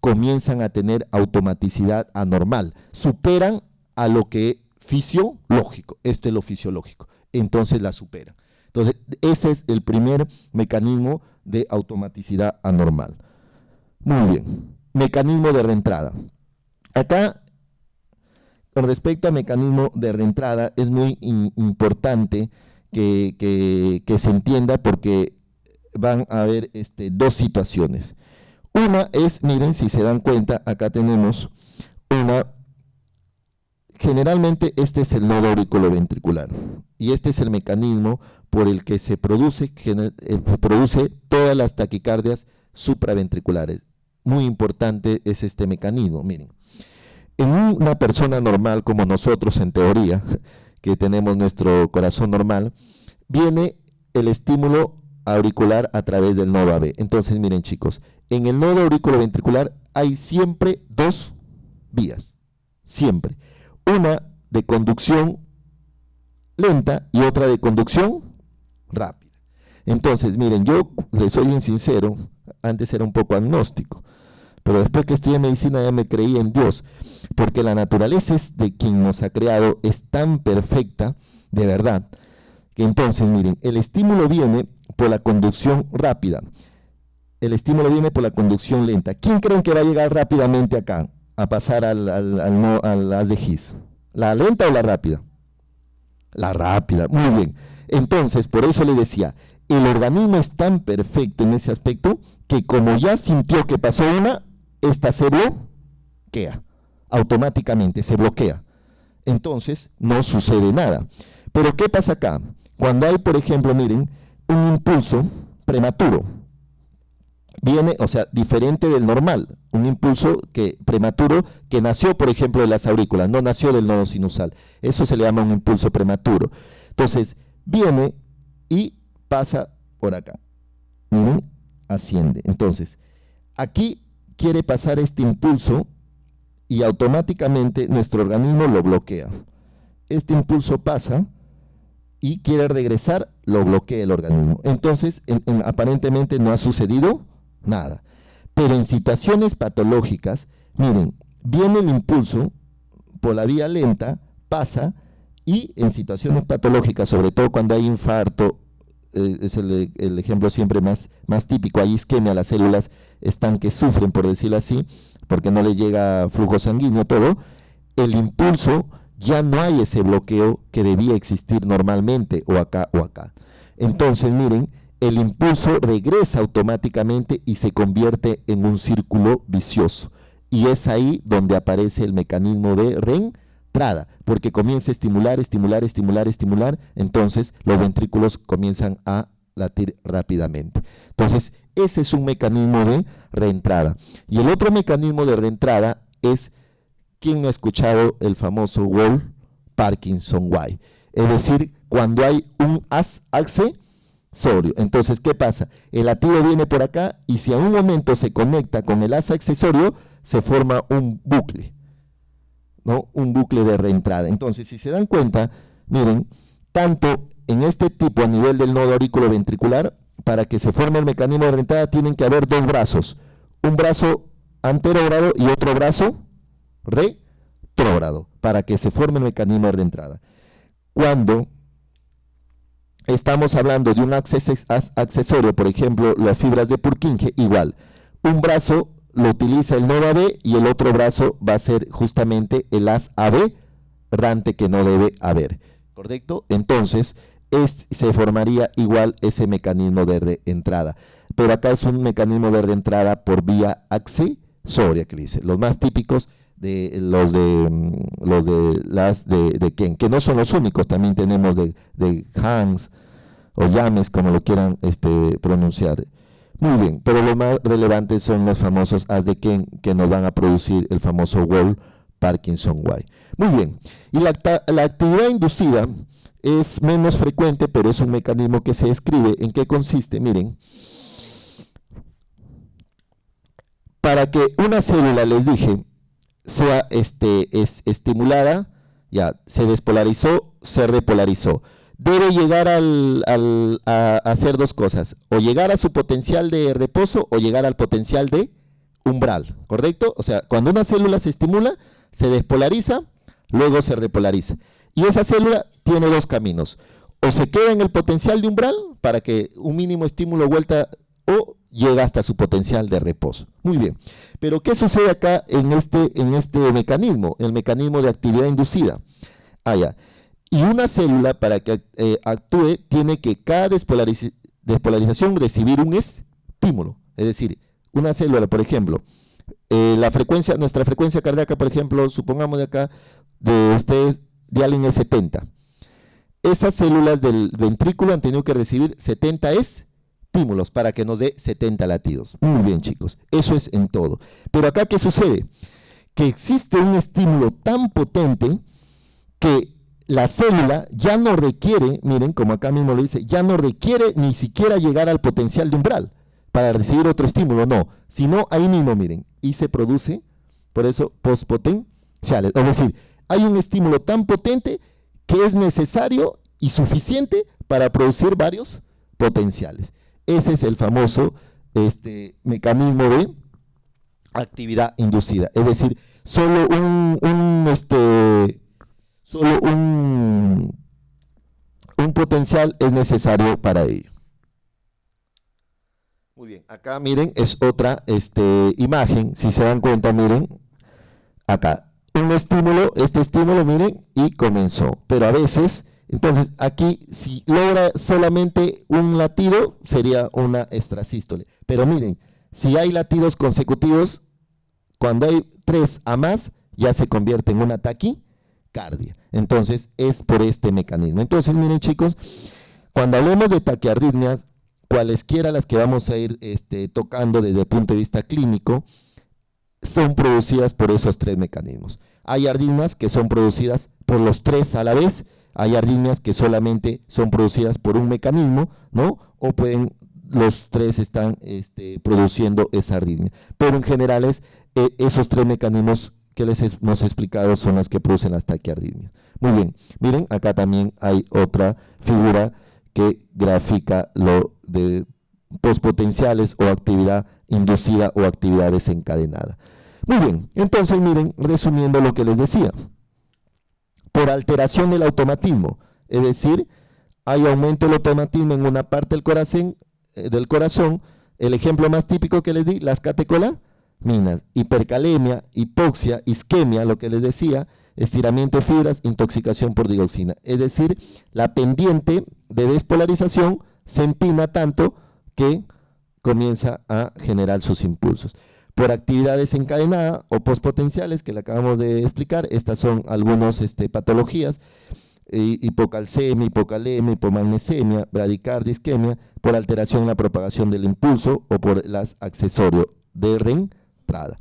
comienzan a tener automaticidad anormal, superan a lo que fisiológico, esto es lo fisiológico, entonces la superan. Entonces ese es el primer mecanismo de automaticidad anormal. Muy bien. Mecanismo de reentrada. Acá, con respecto al mecanismo de reentrada, es muy importante que se entienda porque van a haber dos situaciones. Una es, miren, si se dan cuenta, acá tenemos generalmente este es el nodo auriculoventricular y este es el mecanismo por el que se produce todas las taquicardias supraventriculares. Muy importante es este mecanismo. Miren, en una persona normal como nosotros, en teoría, que tenemos nuestro corazón normal, viene el estímulo auricular a través del nodo AB. Entonces, miren, chicos, en el nodo auriculoventricular hay siempre dos vías, siempre. Una de conducción lenta y otra de conducción rápida. Entonces, miren, yo les soy bien sincero, antes era un poco agnóstico, pero después que estudié medicina ya me creí en Dios, porque la naturaleza es de quien nos ha creado, es tan perfecta, de verdad, que entonces, miren, el estímulo viene por la conducción rápida. El estímulo viene por la conducción lenta. ¿Quién creen que va a llegar rápidamente acá, a pasar al haz de His? ¿La lenta o la rápida? La rápida, muy bien. Entonces, por eso le decía, el organismo es tan perfecto en ese aspecto que como ya sintió que pasó una, esta se bloquea, automáticamente se bloquea. Entonces, no sucede nada. Pero ¿qué pasa acá? Cuando hay, por ejemplo, miren, un impulso prematuro, viene, o sea, diferente del normal, un impulso prematuro que nació, por ejemplo, de las aurículas, no nació del nodo sinusal. Eso se le llama un impulso prematuro. Entonces, viene y pasa por acá. Miren, asciende. Entonces, aquí quiere pasar este impulso y automáticamente nuestro organismo lo bloquea. Este impulso pasa y quiere regresar, lo bloquea el organismo. Entonces, aparentemente no ha sucedido nada. Pero en situaciones patológicas, miren, viene el impulso por la vía lenta, pasa, y en situaciones patológicas, sobre todo cuando hay infarto, es el ejemplo siempre más típico, hay isquemia, las células están que sufren, por decirlo así, porque no le llega flujo sanguíneo, todo, el impulso, ya no hay ese bloqueo que debía existir normalmente, o acá o acá. Entonces, miren, el impulso regresa automáticamente y se convierte en un círculo vicioso. Y es ahí donde aparece el mecanismo de reentrada, porque comienza a estimular, entonces los ventrículos comienzan a latir rápidamente. Entonces, ese es un mecanismo de reentrada. Y el otro mecanismo de reentrada es, ¿quién no ha escuchado el famoso Wolff-Parkinson-White? Es decir, cuando hay un haz accesorio. Entonces, ¿qué pasa? El latido viene por acá y si a un momento se conecta con el haz accesorio, se forma un bucle, ¿no? Un bucle de reentrada. Entonces, si se dan cuenta, miren, tanto en este tipo a nivel del nodo auriculoventricular, para que se forme el mecanismo de reentrada tienen que haber dos brazos, un brazo anterógrado y otro brazo retrógrado, para que se forme el mecanismo de reentrada. Cuando estamos hablando de un accesorio, por ejemplo, las fibras de Purkinje, igual, un brazo lo utiliza el nodo AB y el otro brazo va a ser justamente el haz aberrante que no debe haber, ¿correcto? Entonces, se formaría igual ese mecanismo de reentrada, pero acá es un mecanismo de reentrada por vía accesoria, que dice, los más típicos de los de Ken, que no son los únicos, también tenemos de Hans o James, como lo quieran pronunciar. Muy bien, pero los más relevantes son los famosos haz de Ken, que nos van a producir el famoso Wolff-Parkinson-White. Muy bien, y la actividad inducida es menos frecuente, pero es un mecanismo que se describe. ¿En qué consiste? Miren, para que una célula, les dije, sea estimulada, ya se despolarizó, se repolarizó. Debe llegar a hacer dos cosas, o llegar a su potencial de reposo o llegar al potencial de umbral, ¿correcto? O sea, cuando una célula se estimula, se despolariza, luego se repolariza. Y esa célula tiene dos caminos, o se queda en el potencial de umbral para que un mínimo estímulo vuelta, o llega hasta su potencial de reposo. Muy bien, pero ¿qué sucede acá en este mecanismo, el mecanismo de actividad inducida? Y una célula, para que actúe, tiene que cada despolarización recibir un estímulo. Es decir, una célula, por ejemplo, nuestra frecuencia cardíaca, por ejemplo, supongamos de acá, de alguien es 70. Esas células del ventrículo han tenido que recibir 70 estímulos para que nos dé 70 latidos. Muy bien, chicos, eso es en todo. Pero acá, ¿qué sucede? Que existe un estímulo tan potente que la célula ya no requiere, miren, como acá mismo lo dice, ya no requiere ni siquiera llegar al potencial de umbral para recibir otro estímulo, no, sino ahí mismo, miren, y se produce, por eso, postpotenciales. Es decir, hay un estímulo tan potente que es necesario y suficiente para producir varios potenciales. Ese es el famoso mecanismo de actividad inducida. Es decir, solo un potencial es necesario para ello. Muy bien, acá miren, es otra imagen, si se dan cuenta, miren, acá, un estímulo, este estímulo, miren, y comenzó, pero a veces, entonces aquí, si logra solamente un latido, sería una extrasístole, pero miren, si hay latidos consecutivos, cuando hay 3 a más, ya se convierte en una taquicardia, entonces es por este mecanismo. Entonces miren chicos, cuando hablemos de taquiarritmias, cualesquiera las que vamos a ir tocando desde el punto de vista clínico, son producidas por esos 3 mecanismos. Hay arritmias que son producidas por los 3 a la vez, hay arritmias que solamente son producidas por un mecanismo, ¿no? O pueden, los 3 están produciendo esa arritmia. Pero en general esos 3 mecanismos que les hemos explicado son las que producen las taquiarritmias. Muy bien, miren, acá también hay otra figura que grafica lo de postpotenciales o actividad inducida o actividad desencadenada. Muy bien, entonces miren, resumiendo lo que les decía, por alteración del automatismo, es decir, hay aumento del automatismo en una parte del corazón, el ejemplo más típico que les di, las catecolaminas, hipercalemia, hipoxia, isquemia, lo que les decía, estiramiento de fibras, intoxicación por dioxina, es decir, la pendiente de despolarización se empina tanto que comienza a generar sus impulsos. Por actividad desencadenada o postpotenciales, que le acabamos de explicar, estas son algunas patologías, hipocalcemia, hipocalemia, hipomagnesemia, bradicardia, isquemia, por alteración en la propagación del impulso o por las accesorios de reentrada.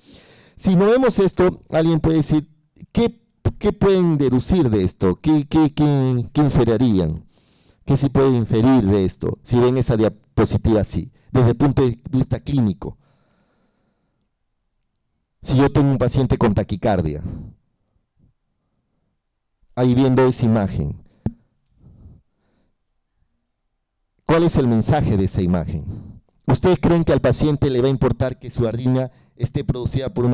Si no vemos esto, alguien puede decir, ¿qué pueden deducir de esto? ¿Qué inferirían? ¿Qué se puede inferir de esto? Si ven esa diapositiva así, desde el punto de vista clínico. Si yo tengo un paciente con taquicardia, ahí viendo esa imagen, ¿cuál es el mensaje de esa imagen? ¿Ustedes creen que al paciente le va a importar que su arritmia esté producida por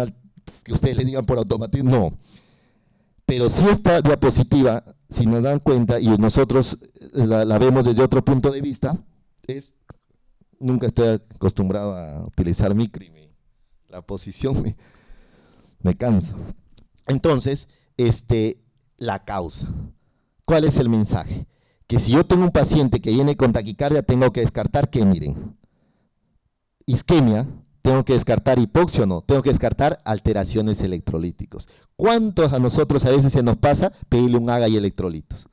que ustedes le digan por automatismo? No. Pero si esta diapositiva, si nos dan cuenta y nosotros la vemos desde otro punto de vista, nunca estoy acostumbrado a utilizar micro y la posición me cansa. Entonces, la causa. ¿Cuál es el mensaje? Que si yo tengo un paciente que viene con taquicardia, tengo que descartar que, miren, isquemia, tengo que descartar hipoxia o no, tengo que descartar alteraciones electrolíticos. ¿Cuántos a nosotros a veces se nos pasa pedirle un AGA y electrolitos?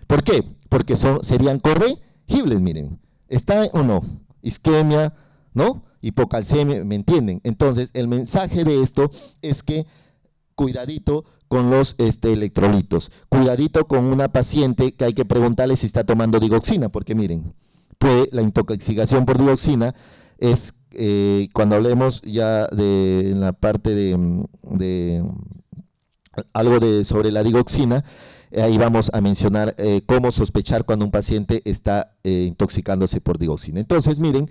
¿Por qué? Porque serían corregibles, miren. ¿Está o no? Isquemia, ¿no? Hipocalcemia, ¿me entienden? Entonces, el mensaje de esto es que cuidadito con los electrolitos, cuidadito con una paciente que hay que preguntarle si está tomando digoxina, porque miren, la intoxicación por digoxina es, cuando hablemos ya de la parte de algo sobre la digoxina, ahí vamos a mencionar cómo sospechar cuando un paciente está intoxicándose por digoxina. Entonces, miren,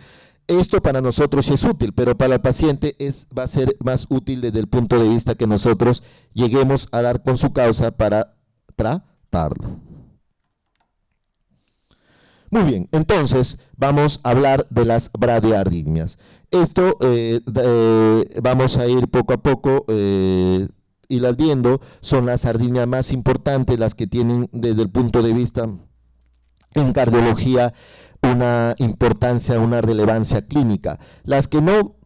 esto para nosotros es útil, pero para el paciente va a ser más útil desde el punto de vista que nosotros lleguemos a dar con su causa para tratarlo. Muy bien, entonces vamos a hablar de las bradiarritmias. Esto vamos a ir poco a poco y las viendo, son las arritmias más importantes, las que tienen desde el punto de vista en cardiología una importancia, una relevancia clínica. Las que no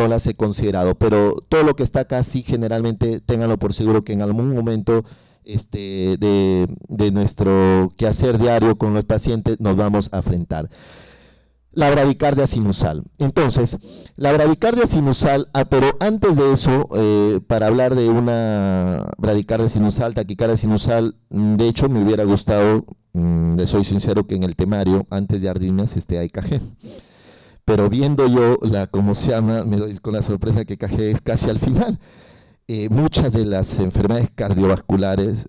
las he considerado, pero todo lo que está acá sí generalmente ténganlo por seguro que en algún momento de nuestro quehacer diario con los pacientes nos vamos a enfrentar. La bradicardia sinusal. Entonces, la bradicardia sinusal, pero antes de eso, para hablar de una bradicardia sinusal, taquicardia sinusal, de hecho me hubiera gustado, le soy sincero, que en el temario, antes de arritmias, esté EKG. Pero viendo yo cómo se llama, me doy con la sorpresa que EKG es casi al final. Muchas de las enfermedades cardiovasculares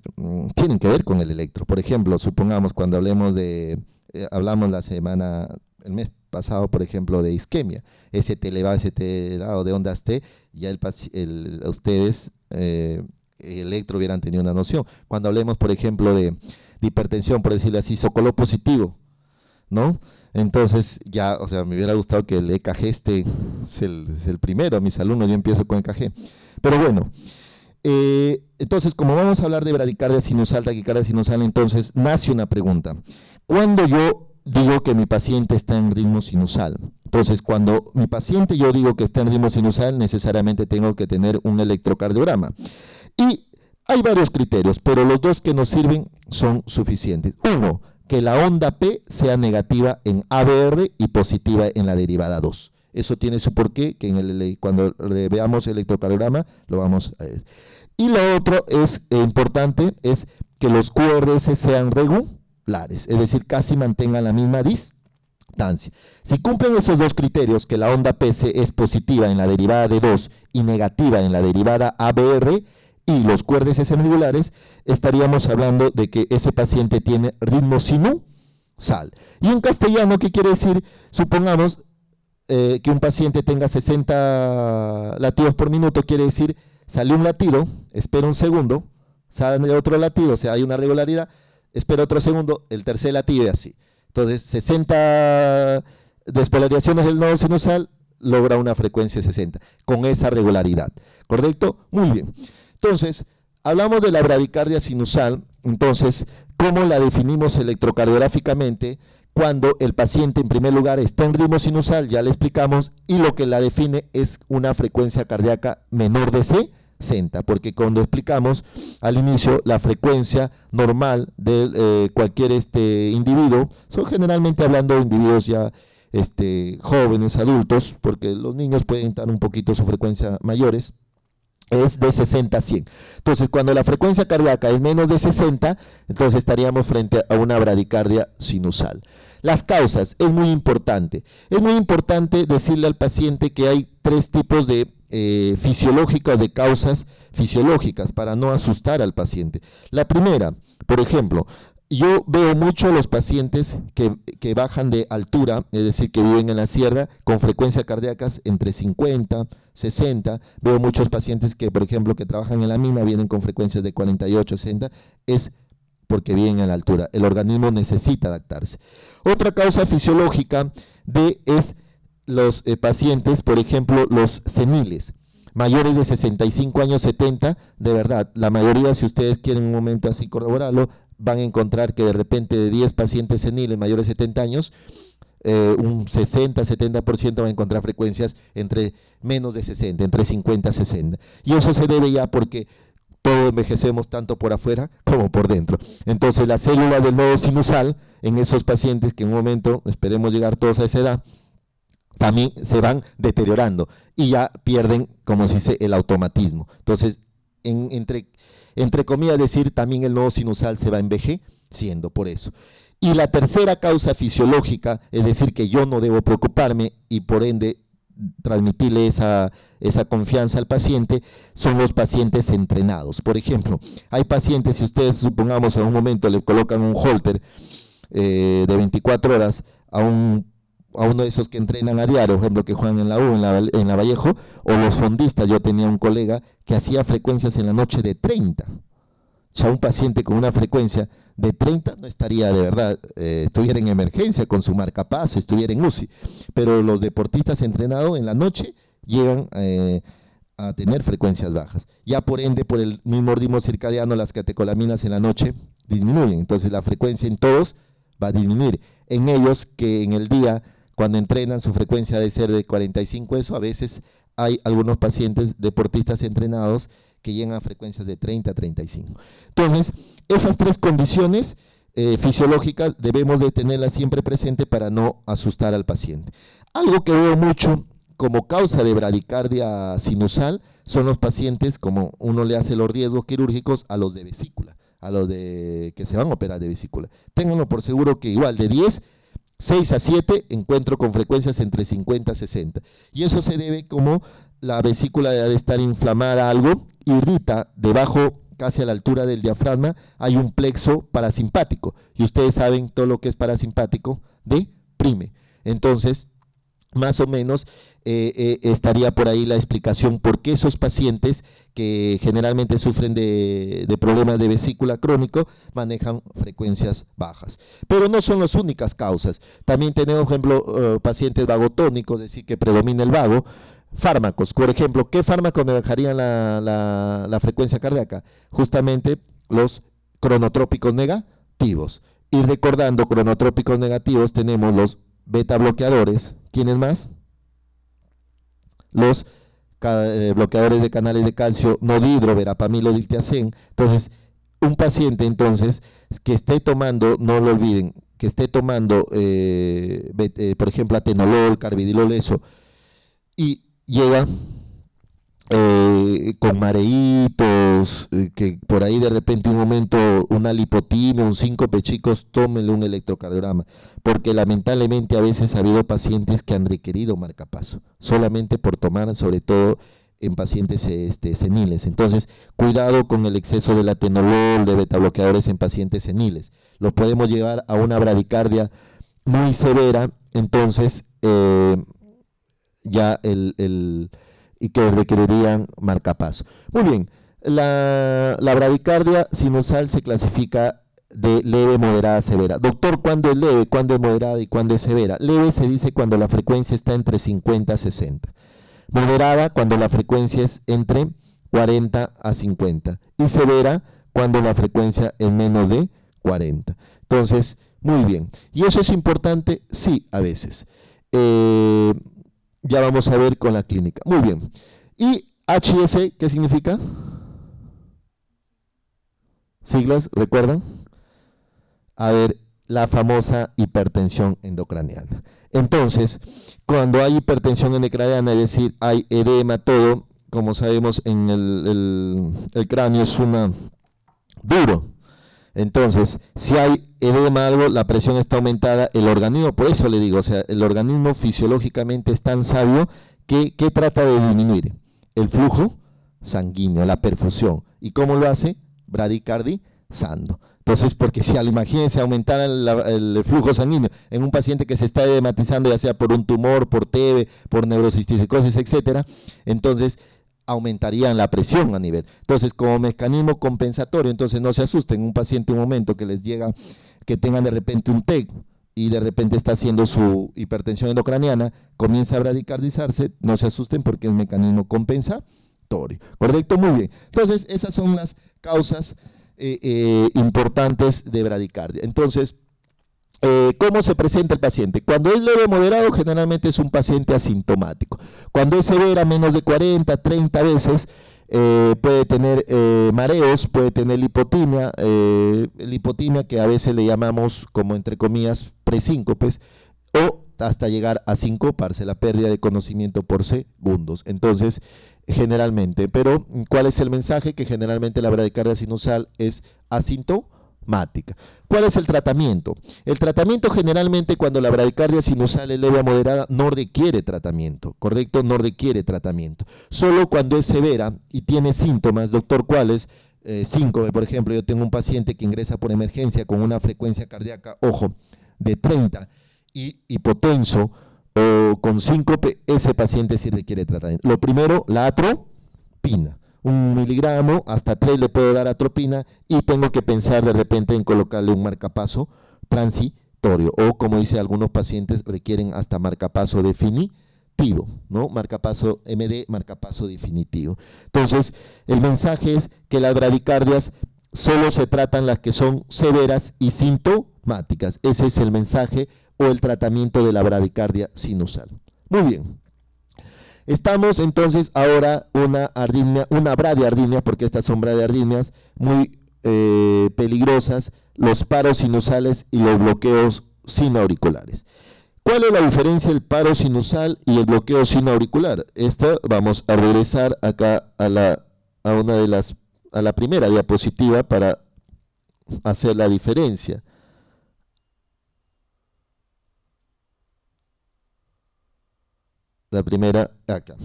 tienen que ver con el electro. Por ejemplo, supongamos cuando hablamos hablamos el mes pasado, por ejemplo, de isquemia, ST elevado, ST elevado de ondas T, ya ustedes, el electro hubieran tenido una noción. Cuando hablemos, por ejemplo, de hipertensión, por decirlo así, Sokolov positivo, ¿no? Entonces ya, o sea, me hubiera gustado que el EKG es el primero, mis alumnos, yo empiezo con EKG. Pero bueno, entonces como vamos a hablar de bradicardia sinusal, taquicardia sinusal, entonces nace una pregunta. ¿Cuándo yo digo que mi paciente está en ritmo sinusal? Entonces, cuando mi paciente yo digo que está en ritmo sinusal, necesariamente tengo que tener un electrocardiograma. Y hay varios criterios, pero los dos que nos sirven son suficientes. Uno, que la onda P sea negativa en ABR y positiva en la derivada 2. Eso tiene su porqué, que cuando veamos el electrocardiograma lo vamos a ver. Y lo otro es importante, es que los QRS sean regulares, es decir, casi mantengan la misma distancia. Si cumplen esos dos criterios, que la onda PC es positiva en la derivada de 2 y negativa en la derivada ABR, y los QRS sean regulares, estaríamos hablando de que ese paciente tiene ritmo sinusal. Y en castellano, ¿qué quiere decir? Supongamos que un paciente tenga 60 latidos por minuto, quiere decir, sale un latido, espera un segundo, sale otro latido, o sea, hay una regularidad, espera otro segundo, el tercer latido y así. Entonces, 60 despolarizaciones del nodo sinusal logra una frecuencia de 60, con esa regularidad, ¿correcto? Muy bien. Entonces, hablamos de la bradicardia sinusal, entonces, ¿cómo la definimos electrocardiográficamente? Cuando el paciente, en primer lugar, está en ritmo sinusal, ya le explicamos, y lo que la define es una frecuencia cardíaca menor de 60, porque cuando explicamos al inicio, la frecuencia normal de cualquier individuo, son generalmente hablando de individuos ya jóvenes, adultos, porque los niños pueden estar un poquito su frecuencia mayores, es de 60 a 100. Entonces, cuando la frecuencia cardíaca es menos de 60, entonces estaríamos frente a una bradicardia sinusal. Las causas, es muy importante. Es muy importante decirle al paciente que hay tres tipos de fisiológicas, de causas fisiológicas, para no asustar al paciente. La primera, por ejemplo, yo veo mucho los pacientes que bajan de altura, es decir, que viven en la sierra, con frecuencias cardíacas entre 50, 60. Veo muchos pacientes que, por ejemplo, que trabajan en la mina, vienen con frecuencias de 48, 60. Es porque viven a la altura. El organismo necesita adaptarse. Otra causa fisiológica es los pacientes, por ejemplo, los seniles, mayores de 65 años, 70, de verdad, la mayoría, si ustedes quieren un momento así corroborarlo, van a encontrar que de repente de 10 pacientes seniles mayores de 70 años, un 60-70% va a encontrar frecuencias entre menos de 60, entre 50 y 60. Y eso se debe ya porque todos envejecemos tanto por afuera como por dentro. Entonces las células del nodo sinusal en esos pacientes que en un momento, esperemos llegar todos a esa edad, también se van deteriorando y ya pierden, como se dice, el automatismo. Entonces, entre comillas decir, también el nodo sinusal se va envejeciendo por eso. Y la tercera causa fisiológica, es decir, que yo no debo preocuparme y por ende transmitirle esa confianza al paciente, son los pacientes entrenados. Por ejemplo, hay pacientes, si ustedes supongamos en un momento le colocan un holter de 24 horas a uno de esos que entrenan a diario, por ejemplo, que juegan en la U, en la Vallejo, o los fondistas. Yo tenía un colega que hacía frecuencias en la noche de 30. Ya un paciente con una frecuencia de 30 no estaría de verdad, estuviera en emergencia con su marcapaso, estuviera en UCI. Pero los deportistas entrenados en la noche llegan a tener frecuencias bajas. Ya por ende, por el mismo ritmo circadiano, las catecolaminas en la noche disminuyen. Entonces la frecuencia en todos va a disminuir. En ellos que en el día, cuando entrenan, su frecuencia debe ser de 45, eso a veces hay algunos pacientes deportistas entrenados que llegan a frecuencias de 30 a 35. Entonces, esas tres condiciones fisiológicas debemos de tenerlas siempre presente para no asustar al paciente. Algo que veo mucho como causa de bradicardia sinusal son los pacientes, como uno le hace los riesgos quirúrgicos a los de vesícula, a los que se van a operar de vesícula. Ténganlo por seguro que igual de 10, 6 a 7 encuentro con frecuencias entre 50 a 60. Y eso se debe como la vesícula debe estar inflamada algo, irrita debajo, casi a la altura del diafragma, hay un plexo parasimpático. Y ustedes saben todo lo que es parasimpático, deprime. Entonces, más o menos estaría por ahí la explicación por qué esos pacientes que generalmente sufren de problemas de vesícula crónico manejan frecuencias bajas. Pero no son las únicas causas. También tenemos, por ejemplo, pacientes vagotónicos, es decir, que predomina el vago. Fármacos, por ejemplo, ¿qué fármacos bajarían la frecuencia cardíaca? Justamente los cronotrópicos negativos. Y recordando, cronotrópicos negativos tenemos los beta bloqueadores. ¿Quiénes más? Los bloqueadores de canales de calcio no dihidroverapamilodiltiazem. Entonces, un paciente entonces que esté tomando, no lo olviden, que esté tomando, por ejemplo, atenolol, carvedilol, eso, y llega con mareitos, que por ahí de repente un momento una lipotimia, un síncope, chicos, tómenle un electrocardiograma, porque lamentablemente a veces ha habido pacientes que han requerido marcapaso, solamente por tomar, sobre todo en pacientes seniles. Entonces, cuidado con el exceso del atenolol, de betabloqueadores en pacientes seniles. Los podemos llevar a una bradicardia muy severa, entonces ya y que requerirían marcapaso. Muy bien, la bradicardia sinusal se clasifica de leve, moderada, severa. Doctor, ¿cuándo es leve, cuándo es moderada y cuándo es severa? Leve se dice cuando la frecuencia está entre 50 a 60. Moderada cuando la frecuencia es entre 40 a 50. Y severa cuando la frecuencia es menos de 40. Entonces, muy bien. ¿Y eso es importante? Sí, a veces. Ya vamos a ver con la clínica. Muy bien. ¿Y HS qué significa? Siglas, ¿recuerdan? A ver, la famosa hipertensión endocraniana. Entonces, cuando hay hipertensión endocraniana, es decir, hay edema, todo, como sabemos, en el cráneo es duro. Entonces, si hay edema algo, la presión está aumentada, el organismo, por eso le digo, o sea, el organismo fisiológicamente es tan sabio que trata de disminuir el flujo sanguíneo, la perfusión. ¿Y cómo lo hace? Bradicardizando. Entonces, porque si imagínense aumentar el flujo sanguíneo en un paciente que se está edematizando, ya sea por un tumor, por TB, por neurocisticercosis, etcétera, entonces aumentarían la presión a nivel. Entonces, como mecanismo compensatorio, entonces no se asusten, un paciente un momento que les llega, que tengan de repente un TEC y de repente está haciendo su hipertensión endocraniana, comienza a bradicardizarse, no se asusten porque es mecanismo compensatorio. ¿Correcto? Muy bien. Entonces, esas son las causas importantes de bradicardia. Entonces, ¿cómo se presenta el paciente? Cuando es leve moderado, generalmente es un paciente asintomático. Cuando es severa, menos de 40, 30 veces, puede tener mareos, puede tener lipotimia, que a veces le llamamos, como entre comillas, presíncopes, o hasta llegar a sincoparse, la pérdida de conocimiento por segundos. Entonces, generalmente, pero ¿cuál es el mensaje? Que generalmente la bradicardia sinusal es asintomática. ¿Cuál es el tratamiento? El tratamiento generalmente cuando la bradicardia sinusal es leve a moderada no requiere tratamiento, ¿correcto? No requiere tratamiento. Solo cuando es severa y tiene síntomas, doctor, ¿cuáles? Síncope, por ejemplo, yo tengo un paciente que ingresa por emergencia con una frecuencia cardíaca, ojo, de 30 y hipotenso o con síncope, ese paciente sí requiere tratamiento. Lo primero, la atropina. 1 miligramo, hasta 3 le puedo dar atropina y tengo que pensar de repente en colocarle un marcapaso transitorio o, como dice algunos pacientes, requieren hasta marcapaso definitivo, ¿no? Marcapaso MD, marcapaso definitivo. Entonces, el mensaje es que las bradicardias solo se tratan las que son severas y sintomáticas. Ese es el mensaje o el tratamiento de la bradicardia sinusal. Muy bien. Estamos entonces ahora una bradiarritmia, porque estas son bradiarritmias muy peligrosas, los paros sinusales y los bloqueos sinoauriculares. ¿Cuál es la diferencia del paro sinusal y el bloqueo sinoauricular? Esto vamos a regresar acá a la primera diapositiva para hacer la diferencia. La primera acá.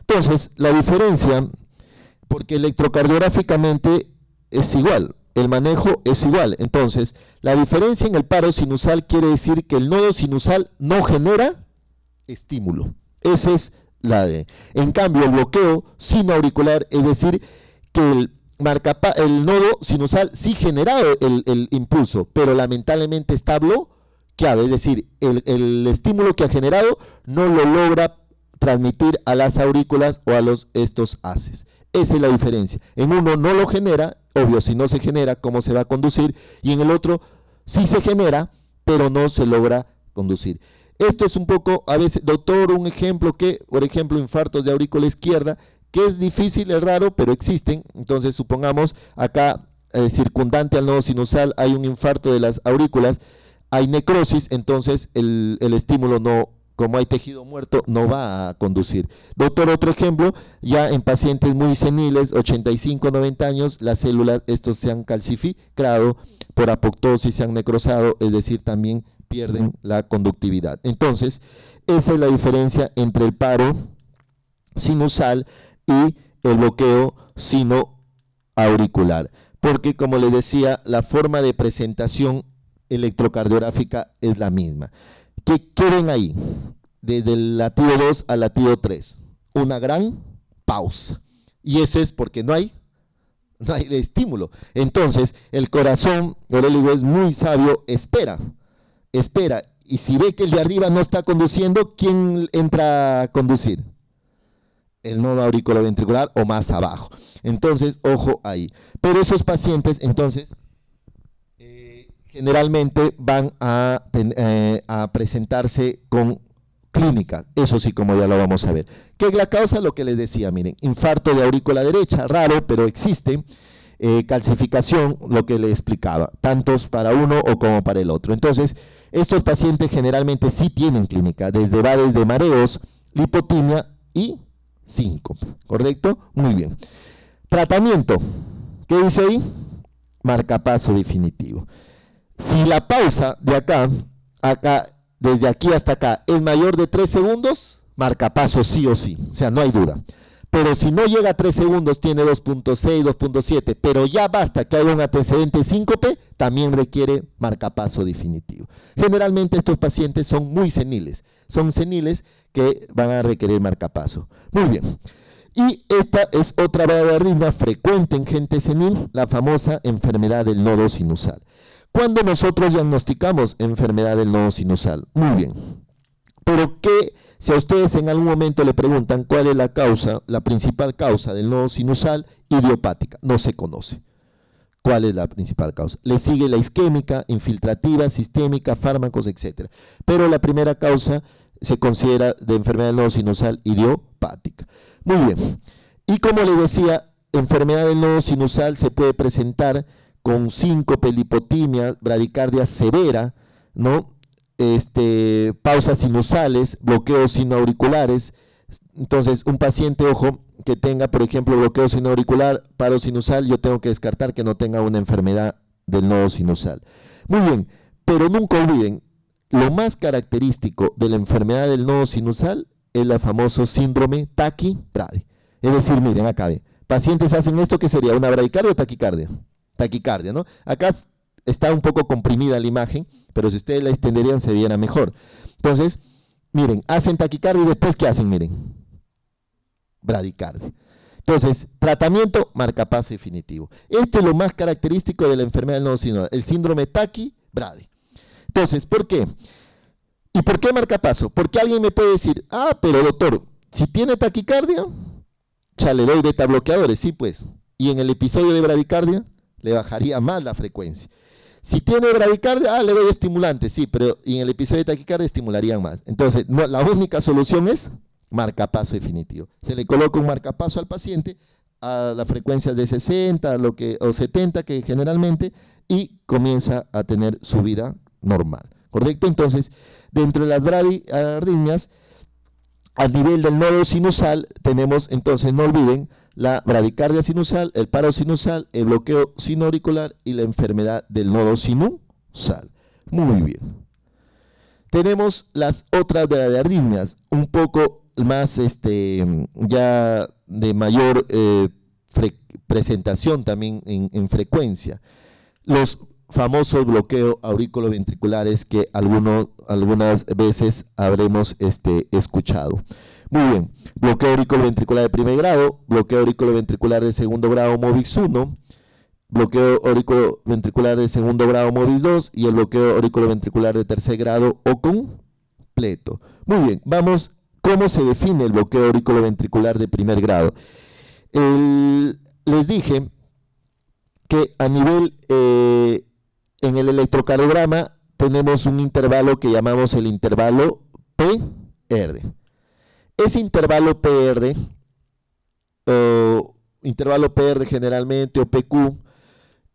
Entonces, la diferencia, porque electrocardiográficamente es igual, el manejo es igual. Entonces, la diferencia en el paro sinusal quiere decir que el nodo sinusal no genera estímulo. Esa es la de. En cambio, el bloqueo sinoauricular, es decir, que el nodo sinusal sí genera el impulso, pero lamentablemente está bloqueado, es decir, el estímulo que ha generado no lo logra transmitir a las aurículas o a estos haces. Esa es la diferencia. En uno no lo genera, obvio, si no se genera, ¿cómo se va a conducir? Y en el otro sí se genera, pero no se logra conducir. Esto es un poco, a veces, doctor, un ejemplo que, por ejemplo, infartos de aurícula izquierda, que es difícil, es raro, pero existen. Entonces, supongamos acá, circundante al nodo sinusal, hay un infarto de las aurículas, hay necrosis, entonces el estímulo no, como hay tejido muerto, no va a conducir. Doctor, otro ejemplo, ya en pacientes muy seniles, 85, 90 años, las células, estos se han calcificado por apoptosis, se han necrosado, es decir, también pierden la conductividad. Entonces, esa es la diferencia entre el paro sinusal y el bloqueo sinoauricular. Porque, como les decía, la forma de presentación electrocardiográfica es la misma. ¿Qué quieren ahí? Desde el latido 2 al latido 3. Una gran pausa. Y eso es porque no hay estímulo. Entonces, el corazón, Aurelio, es muy sabio, espera. Y si ve que el de arriba no está conduciendo, ¿quién entra a conducir? El nodo auriculoventricular o más abajo. Entonces, ojo ahí. Pero esos pacientes, entonces, generalmente van a presentarse con clínica, eso sí, como ya lo vamos a ver. ¿Qué es la causa? Lo que les decía, miren, infarto de aurícula derecha, raro, pero existe, calcificación, lo que les explicaba, tantos para uno o como para el otro. Entonces, estos pacientes generalmente sí tienen clínica, desde mareos, lipotimia y síncope, ¿correcto? Muy bien. Tratamiento, ¿qué dice ahí? Marcapaso definitivo. Si la pausa de acá, desde aquí hasta acá, es mayor de 3 segundos, marcapaso sí o sí, o sea, no hay duda. Pero si no llega a 3 segundos, tiene 2.6, 2.7, pero ya basta que haya un antecedente síncope, también requiere marcapaso definitivo. Generalmente estos pacientes son muy seniles, que van a requerir marcapaso. Muy bien. Y esta es otra arritmia frecuente en gente senil, la famosa enfermedad del nodo sinusal. ¿Cuándo nosotros diagnosticamos enfermedad del nodo sinusal? Muy bien. Pero si a ustedes en algún momento le preguntan cuál es la causa, la principal causa del nodo sinusal, idiopática, no se conoce. ¿Cuál es la principal causa? Le sigue la isquémica, infiltrativa, sistémica, fármacos, etc. Pero la primera causa se considera de enfermedad del nodo sinusal idiopática. Muy bien. Y como les decía, enfermedad del nodo sinusal se puede presentar con síncope, lipotimia, bradicardia severa, ¿no? Pausas sinusales, bloqueos sinoauriculares. Entonces, un paciente, ojo, que tenga, por ejemplo, bloqueo sinoauricular, paro sinusal, yo tengo que descartar que no tenga una enfermedad del nodo sinusal. Muy bien, pero nunca olviden, lo más característico de la enfermedad del nodo sinusal es el famoso síndrome taquibradi. Es decir, miren, acá ve, pacientes hacen esto que sería una bradicardia o taquicardia. Taquicardia, ¿no? Acá está un poco comprimida la imagen, pero si ustedes la extenderían se viera mejor. Entonces, miren, hacen taquicardia y después, ¿qué hacen? Miren, bradicardia. Entonces, tratamiento, marcapaso definitivo. Esto es lo más característico de la enfermedad del nodo sinusal, el síndrome taquibradi. Entonces, ¿por qué? ¿Y por qué marcapaso? Porque alguien me puede decir, pero doctor, si tiene taquicardia, ya le doy beta bloqueadores, sí pues. Y en el episodio de bradicardia, le bajaría más la frecuencia. Si tiene bradicardia, le doy estimulantes, sí, pero en el episodio de taquicardia estimularían más. Entonces, la única solución es marcapaso definitivo. Se le coloca un marcapaso al paciente a las frecuencias de 60 o 70 que generalmente, y comienza a tener su vida normal, ¿correcto? Entonces, dentro de las bradiarritmias, a nivel del nodo sinusal, tenemos, entonces, no olviden, la bradicardia sinusal, el paro sinusal, el bloqueo sinoauricular y la enfermedad del nodo sinusal. Muy bien. Tenemos las otras bradiarritmias, un poco más ya de mayor presentación también en frecuencia. Los famosos bloqueos auriculoventriculares que algunas veces habremos escuchado. Muy bien, bloqueo auriculoventricular de primer grado, bloqueo auriculoventricular de segundo grado MOVIX 1, bloqueo auriculoventricular de segundo grado MOVIX 2 y el bloqueo auriculoventricular de tercer grado o completo. Muy bien, vamos, ¿cómo se define el bloqueo auriculoventricular de primer grado? Les dije que a nivel, en el electrocardiograma tenemos un intervalo que llamamos el intervalo PR. Ese intervalo PR, intervalo PR generalmente, o PQ,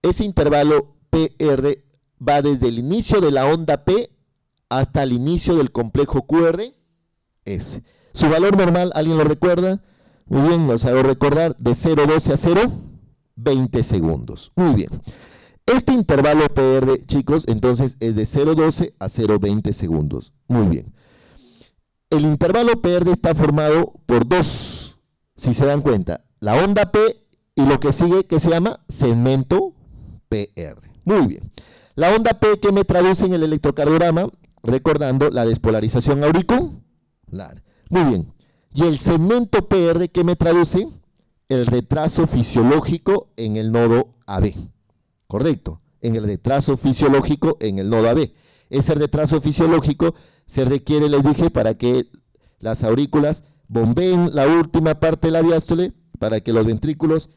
ese intervalo PR va desde el inicio de la onda P hasta el inicio del complejo QRS. Su valor normal, ¿alguien lo recuerda? Muy bien, nos hago recordar, de 0,12 a 0,20 segundos. Muy bien. Este intervalo PR, chicos, entonces es de 0,12 a 0,20 segundos. Muy bien. El intervalo PR está formado por dos, si se dan cuenta, la onda P y lo que sigue, que se llama segmento PR. Muy bien. La onda P, que me traduce en el electrocardiograma, recordando la despolarización auricular. Muy bien. Y el segmento PR, que me traduce el retraso fisiológico en el nodo AB. Correcto, en el retraso fisiológico en el nodo AB. Ese retraso fisiológico se requiere, les dije, para que las aurículas bombeen la última parte de la diástole, para que los ventrículos,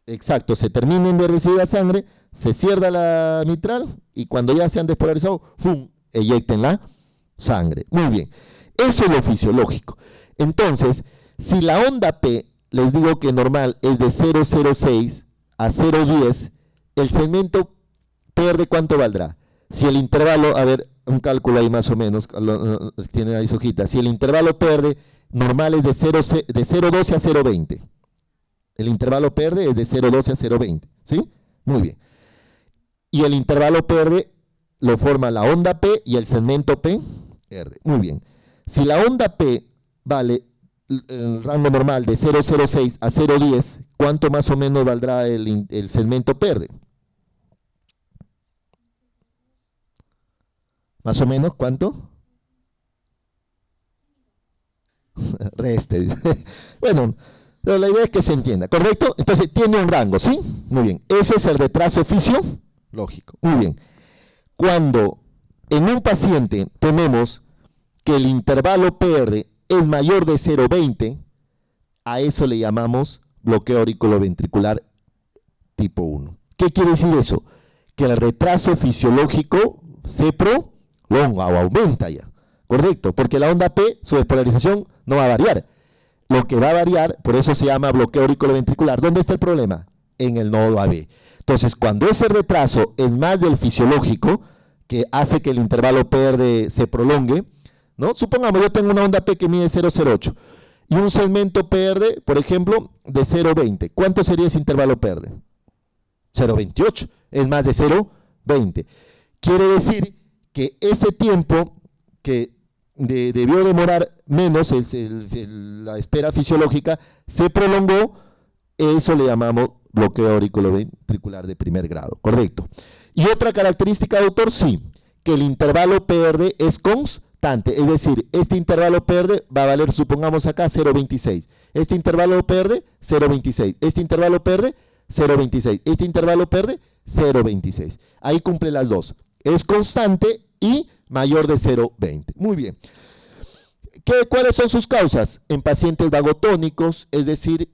exacto, se terminen de recibir la sangre, se cierra la mitral y cuando ya se han despolarizado, ¡fum!, eyecten la sangre. Muy bien, eso es lo fisiológico. Entonces, si la onda P, les digo que normal es de 0,06 a 0,10, el segmento PR, ¿cuánto valdrá? Si el intervalo, a ver, un cálculo ahí más o menos, tiene ahí su hojita, si el intervalo PR normal es de 0,12 a 0,20, el intervalo PR es de 0,12 a 0,20, ¿sí? Muy bien. Y el intervalo PR lo forma la onda P y el segmento PR. Muy bien. Si la onda P vale el rango normal de 0,06 a 0,10, ¿cuánto más o menos valdrá el segmento PR? ¿Más o menos cuánto? Reste, dice. Bueno, pero la idea es que se entienda, ¿correcto? Entonces tiene un rango, ¿sí? Muy bien. Ese es el retraso fisiológico. Muy bien. Cuando en un paciente tenemos que el intervalo PR es mayor de 0,20, a eso le llamamos bloqueo auriculoventricular tipo 1. ¿Qué quiere decir eso? Que el retraso fisiológico se prolonga o aumenta ya, ¿correcto? Porque la onda P, su despolarización no va a variar. Lo que va a variar, por eso se llama bloqueo auriculoventricular. ¿Dónde está el problema? En el nodo AB. Entonces, cuando ese retraso es más del fisiológico, que hace que el intervalo PR se prolongue, ¿no? Supongamos, yo tengo una onda P que mide 0,08 y un segmento PR, por ejemplo, de 0,20. ¿Cuánto sería ese intervalo PR? 0,28, es más de 0,20. Quiere decir que ese tiempo que debió demorar menos, la espera fisiológica, se prolongó, eso le llamamos bloqueo auriculoventricular de primer grado, correcto. Y otra característica, doctor, sí, que el intervalo PR es constante, es decir, este intervalo PR va a valer, supongamos acá, 0,26, este intervalo PR, 0,26, este intervalo PR, 0,26, este intervalo PR, 0,26. Ahí cumple las dos, es constante y mayor de 0,20. Muy bien. ¿Cuáles son sus causas? En pacientes vagotónicos, es decir,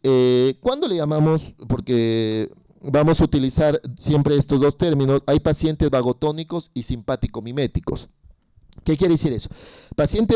¿cuándo le llamamos? Porque vamos a utilizar siempre estos dos términos. Hay pacientes vagotónicos y simpático-miméticos. ¿Qué quiere decir eso? Paciente,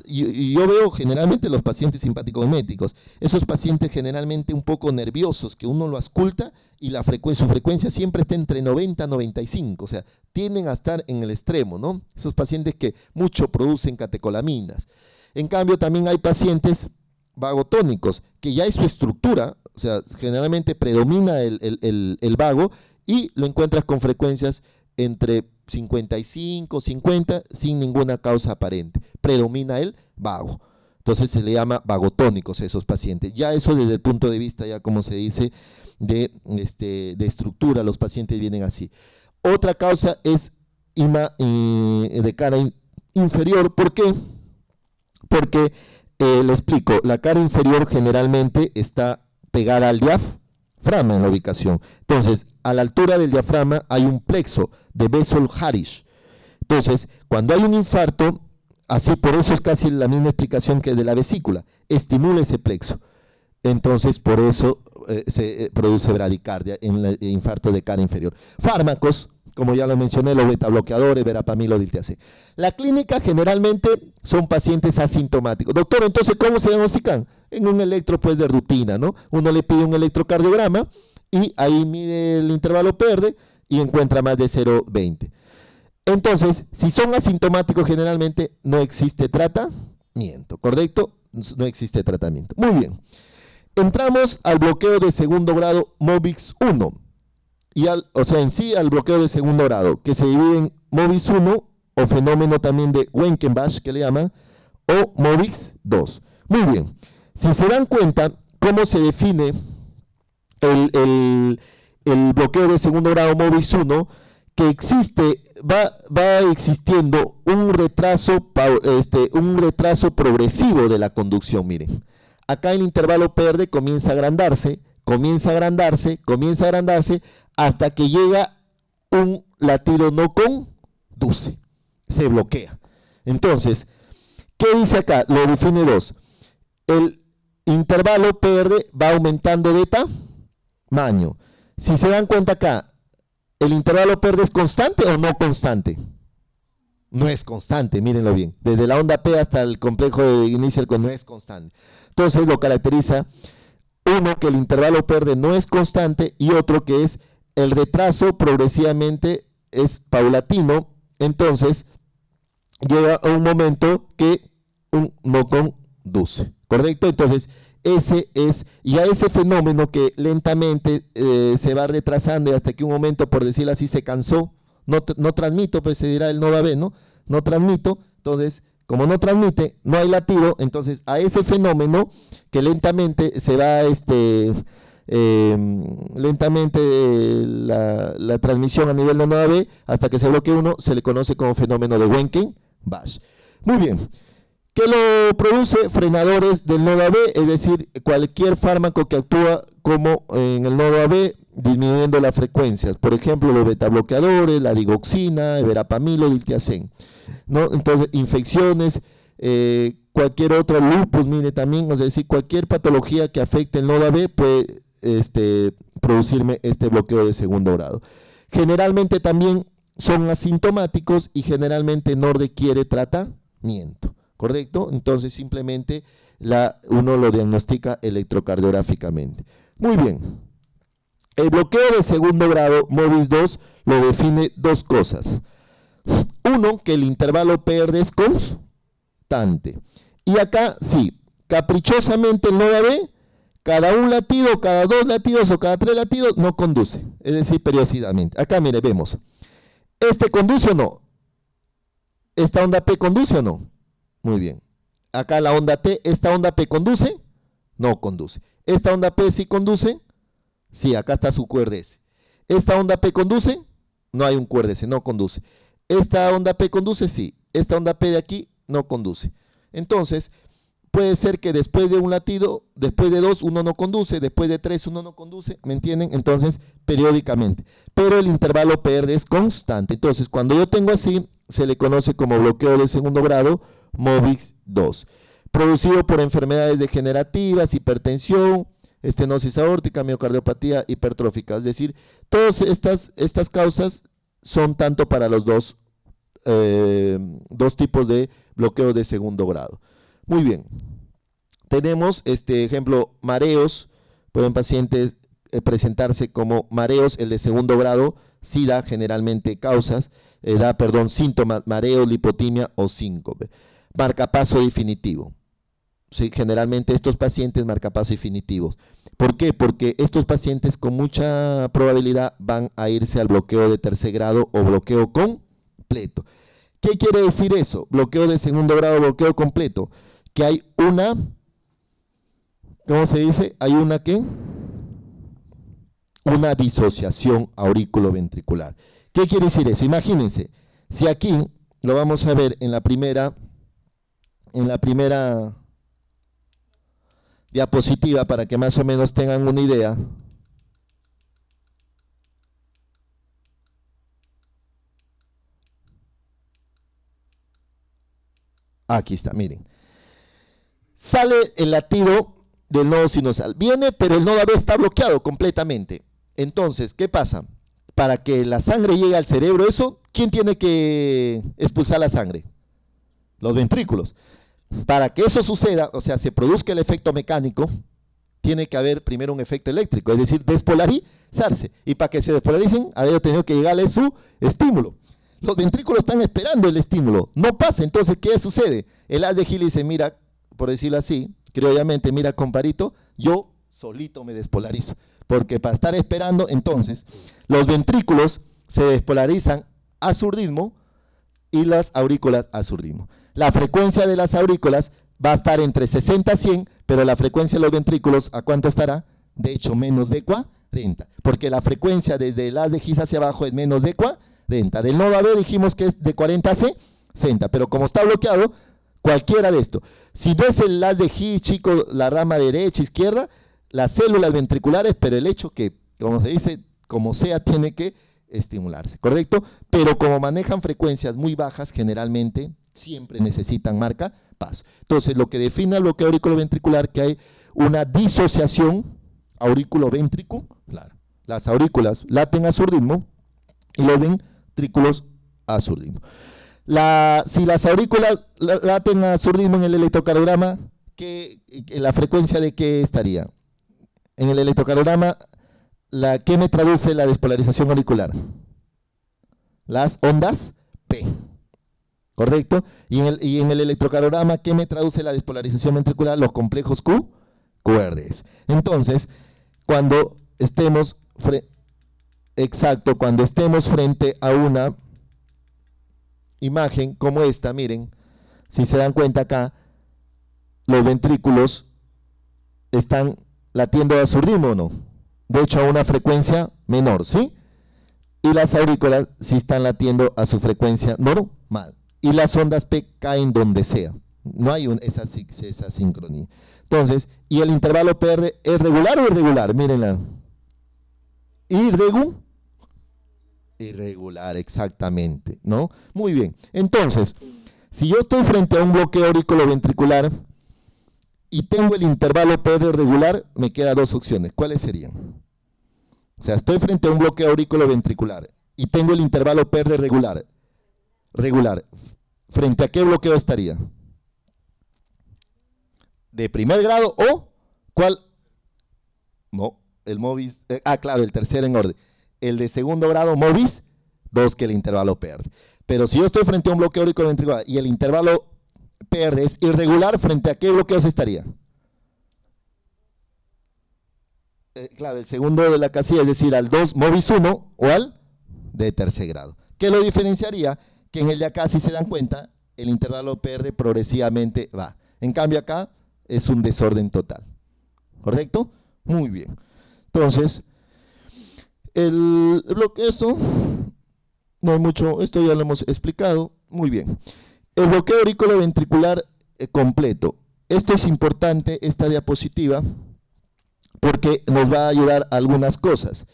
yo veo generalmente los pacientes simpático-miméticos, esos pacientes generalmente un poco nerviosos, que uno lo ausculta y su frecuencia siempre está entre 90 y 95, o sea, tienden a estar en el extremo, ¿no? Esos pacientes que mucho producen catecolaminas. En cambio, también hay pacientes vagotónicos, que ya es su estructura, o sea, generalmente predomina el vago y lo encuentras con frecuencias entre 55, 50, sin ninguna causa aparente. Predomina el vago. Entonces se le llama vagotónicos a esos pacientes. Ya eso desde el punto de vista, ya como se dice, de estructura, los pacientes vienen así. Otra causa es de cara inferior. ¿Por qué? Porque, le explico, la cara inferior generalmente está pegada al diafragma en la ubicación. Entonces, a la altura del diafragma hay un plexo de Bessel-Harish. Entonces, cuando hay un infarto, así por eso es casi la misma explicación que de la vesícula, estimula ese plexo. Entonces, por eso se produce bradicardia en el infarto de cara inferior. Fármacos, como ya lo mencioné, los betabloqueadores, verapamilo, diltiazem. La clínica generalmente son pacientes asintomáticos. Doctor, entonces, ¿cómo se diagnostican? En un electro, pues, de rutina, ¿no? Uno le pide un electrocardiograma y ahí mide el intervalo PERDE y encuentra más de 0,20. Entonces, si son asintomáticos, generalmente no existe tratamiento, ¿correcto? No existe tratamiento. Muy bien. Entramos al bloqueo de segundo grado MOVIX 1, o sea, en sí al bloqueo de segundo grado, que se divide en MOVIX 1, o fenómeno también de Wenckebach, que le llaman, o MOVIX 2. Muy bien. Si se dan cuenta, ¿cómo se define el bloqueo de segundo grado MOVIX 1? Que va existiendo un retraso progresivo de la conducción. Miren, acá el intervalo PERDE comienza a agrandarse, hasta que llega un latido no conduce, se bloquea. Entonces, ¿qué dice acá? Lo define 2. El intervalo PERDE va aumentando de tamaño. Si se dan cuenta acá, ¿el intervalo PERDE es constante o no constante? No es constante, mírenlo bien. Desde la onda P hasta el complejo de inicio no es constante. Entonces lo caracteriza, uno, que el intervalo PERDE no es constante, y otro que es el retraso progresivamente es paulatino. Entonces llega a un momento que no conduce, ¿correcto? Entonces ese es, y a ese fenómeno que lentamente se va retrasando y hasta que un momento, por decirlo así, se cansó, no transmito, pues se dirá el no va a ver, ¿no? No transmito, entonces, como no transmite, no hay latido, entonces a ese fenómeno que lentamente se va, la transmisión a nivel de noda B, hasta que se bloquee uno, se le conoce como fenómeno de Wenckebach. Muy bien. ¿Qué lo produce? Frenadores del nodo AB, es decir, cualquier fármaco que actúa como en el nodo AB, disminuyendo las frecuencias. Por ejemplo, los betabloqueadores, la digoxina, verapamilo, diltiazem, ¿no? Entonces, infecciones, cualquier otro lupus, mire también, es decir, cualquier patología que afecte el nodo AB puede producirme este bloqueo de segundo grado. Generalmente también son asintomáticos y generalmente no requiere tratamiento. ¿Correcto? Entonces simplemente uno lo diagnostica electrocardiográficamente. Muy bien. El bloqueo de segundo grado, MOVIX 2, lo define 2 cosas. Uno, que el intervalo PERDE es constante. Y acá, sí, caprichosamente el nodo AB, cada un latido, cada 2 latidos o cada 3 latidos, no conduce. Es decir, periódicamente. Acá, mire, vemos. ¿Este conduce o no? ¿Esta onda P conduce o no? Muy bien. Acá la onda T, ¿esta onda P conduce? No conduce. ¿Esta onda P sí conduce? Sí, acá está su QRS. ¿Esta onda P conduce? No hay un QRS, no conduce. ¿Esta onda P conduce? Sí. ¿Esta onda P de aquí? No conduce. Entonces, puede ser que después de un latido, después de 2, uno no conduce, después de 3, uno no conduce, ¿me entienden? Entonces, periódicamente. Pero el intervalo PERDE es constante. Entonces, cuando yo tengo así, se le conoce como bloqueo de segundo grado, MOVIX 2, producido por enfermedades degenerativas, hipertensión, estenosis aórtica, miocardiopatía hipertrófica. Es decir, todas estas causas son tanto para los dos tipos de bloqueo de segundo grado. Muy bien. Tenemos ejemplo, mareos. Pueden pacientes presentarse como mareos, el de segundo grado, sí da generalmente causas, síntomas, mareos, lipotimia o síncope. Marcapaso definitivo. Sí, generalmente estos pacientes marcapaso definitivos. ¿Por qué? Porque estos pacientes con mucha probabilidad van a irse al bloqueo de tercer grado o bloqueo completo. ¿Qué quiere decir eso? Bloqueo de segundo grado, bloqueo completo. Que hay una, ¿cómo se dice? Hay una disociación auriculoventricular. ¿Qué quiere decir eso? Imagínense, si aquí lo vamos a ver en la primera diapositiva para que más o menos tengan una idea. Aquí está, miren. Sale el latido del nodo sinusal. Viene, pero el nodo AB está bloqueado completamente. Entonces, ¿qué pasa? Para que la sangre llegue al cerebro, ¿quién tiene que expulsar la sangre? Los ventrículos. Para que eso suceda, o sea, se produzca el efecto mecánico, tiene que haber primero un efecto eléctrico, es decir, despolarizarse. Y para que se despolaricen, había tenido que llegarle su estímulo. Los ventrículos están esperando el estímulo, no pasa. Entonces, ¿qué sucede? El haz de Hill dice, mira, por decirlo así, criollamente, mira, comparito, yo solito me despolarizo. Porque para estar esperando, entonces, los ventrículos se despolarizan a su ritmo y las aurículas a su ritmo. La frecuencia de las aurículas va a estar entre 60 y 100, pero la frecuencia de los ventrículos, ¿a cuánto estará? De hecho, menos de 40, porque la frecuencia desde el haz de Higgs hacia abajo es menos de 40. Del nodo AB dijimos que es de 40 a 60, pero como está bloqueado, cualquiera de esto. Si no es el haz de Higgs, chicos, la rama derecha, izquierda, las células ventriculares, pero el hecho que, como se dice, como sea, tiene que estimularse, ¿correcto? Pero como manejan frecuencias muy bajas, generalmente siempre necesitan marcapaso. Entonces, lo que define el bloqueo auriculoventricular, que hay una disociación auriculoventricular. Las aurículas laten a su ritmo y los ventrículos a su ritmo. Si las aurículas laten a su ritmo en el electrocardiograma, ¿la frecuencia de qué estaría? En el electrocardiograma, ¿qué me traduce la despolarización auricular? Las ondas P, ¿correcto? Y en el electrocardiograma, ¿qué me traduce la despolarización ventricular? Los complejos QRDs. Entonces, cuando estemos frente a una imagen como esta, miren, si se dan cuenta acá, los ventrículos están latiendo a su ritmo, ¿o no? De hecho, a una frecuencia menor, ¿sí? Y las aurículas sí están latiendo a su frecuencia normal. Y las ondas P caen donde sea. No hay esa sincronía. Entonces, ¿y el intervalo PR es regular o irregular? Mírenla. Irregular, exactamente, ¿no? Muy bien. Entonces, si yo estoy frente a un bloqueo auriculoventricular y tengo el intervalo PR regular, me quedan dos opciones. ¿Cuáles serían? O sea, estoy frente a un bloqueo auriculoventricular y tengo el intervalo PR regular. ¿Frente a qué bloqueo estaría? ¿De primer grado o cuál? No, el MOVIS, claro, el tercero en orden. El de segundo grado, MOVIS 2, que el intervalo PR. Pero si yo estoy frente a un bloqueo auriculoventricular y el intervalo PR es irregular, ¿frente a qué bloqueos estaría? Claro, el segundo de la casilla, es decir, al 2 MOVIS 1 o al de tercer grado. ¿Qué lo diferenciaría? Que en el de acá, si se dan cuenta, el intervalo PR progresivamente va. En cambio acá es un desorden total. ¿Correcto? Muy bien. Entonces, el bloqueo, no hay mucho, esto ya lo hemos explicado. Muy bien. El bloqueo auriculoventricular completo. Esto es importante, esta diapositiva, porque nos va a ayudar a algunas cosas.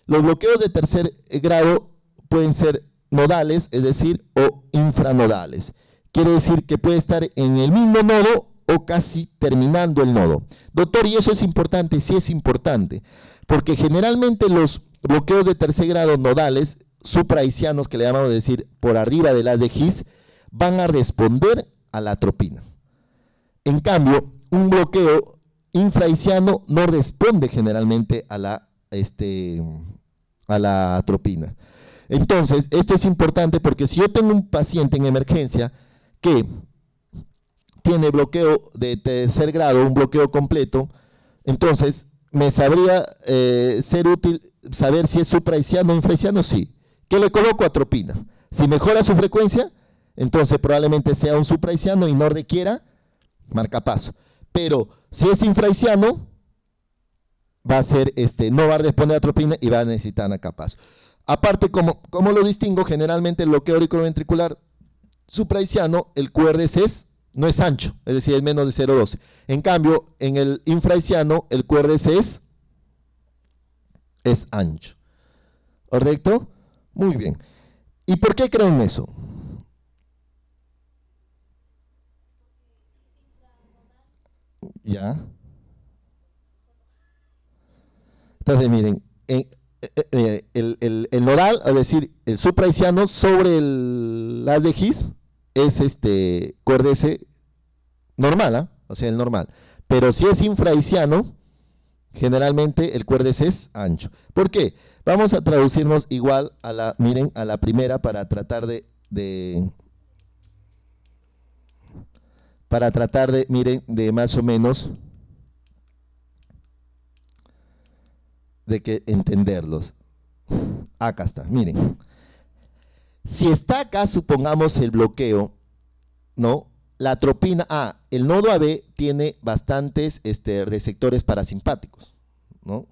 Los bloqueos de tercer grado pueden ser nodales, es decir, o infranodales. Quiere decir que puede estar en el mismo nodo o casi terminando el nodo. Doctor, ¿y eso es importante? Sí es importante, porque generalmente los bloqueos de tercer grado nodales, supraisianos, que le llamamos, decir, por arriba del haz de Higgs, van a responder a la atropina. En cambio, un bloqueo infraisiano no responde generalmente a la atropina. Entonces, esto es importante porque si yo tengo un paciente en emergencia que tiene bloqueo de tercer grado, un bloqueo completo, entonces me sabría ser útil saber si es supraisiano o infraisiano, sí. ¿Qué le coloco? Atropina. Si mejora su frecuencia, entonces probablemente sea un supraisiano y no requiera marcapaso. Pero si es infraisiano, va a ser no va a responder a atropina y va a necesitar marcapaso. Aparte, ¿cómo lo distingo? Generalmente el bloqueo auriculoventricular supraisiano, el QRDC no es ancho, es decir, es menos de 0,12. En cambio, en el infraisiano, el QRDC es ancho. ¿Correcto? Muy bien. ¿Y por qué creen eso? Ya. Entonces, miren, el nodal, es decir, el supraisiano sobre el haz de His es QRDC normal, ¿eh? O sea, el normal. Pero si es infraisiano, generalmente el QRDC es ancho. ¿Por qué? Vamos a traducirnos igual a la, miren, a la primera para tratar miren, de más o menos de que entenderlos. Acá está, miren. Si está acá, supongamos el bloqueo, ¿no? La atropina, el nodo AB tiene bastantes receptores parasimpáticos, ¿no?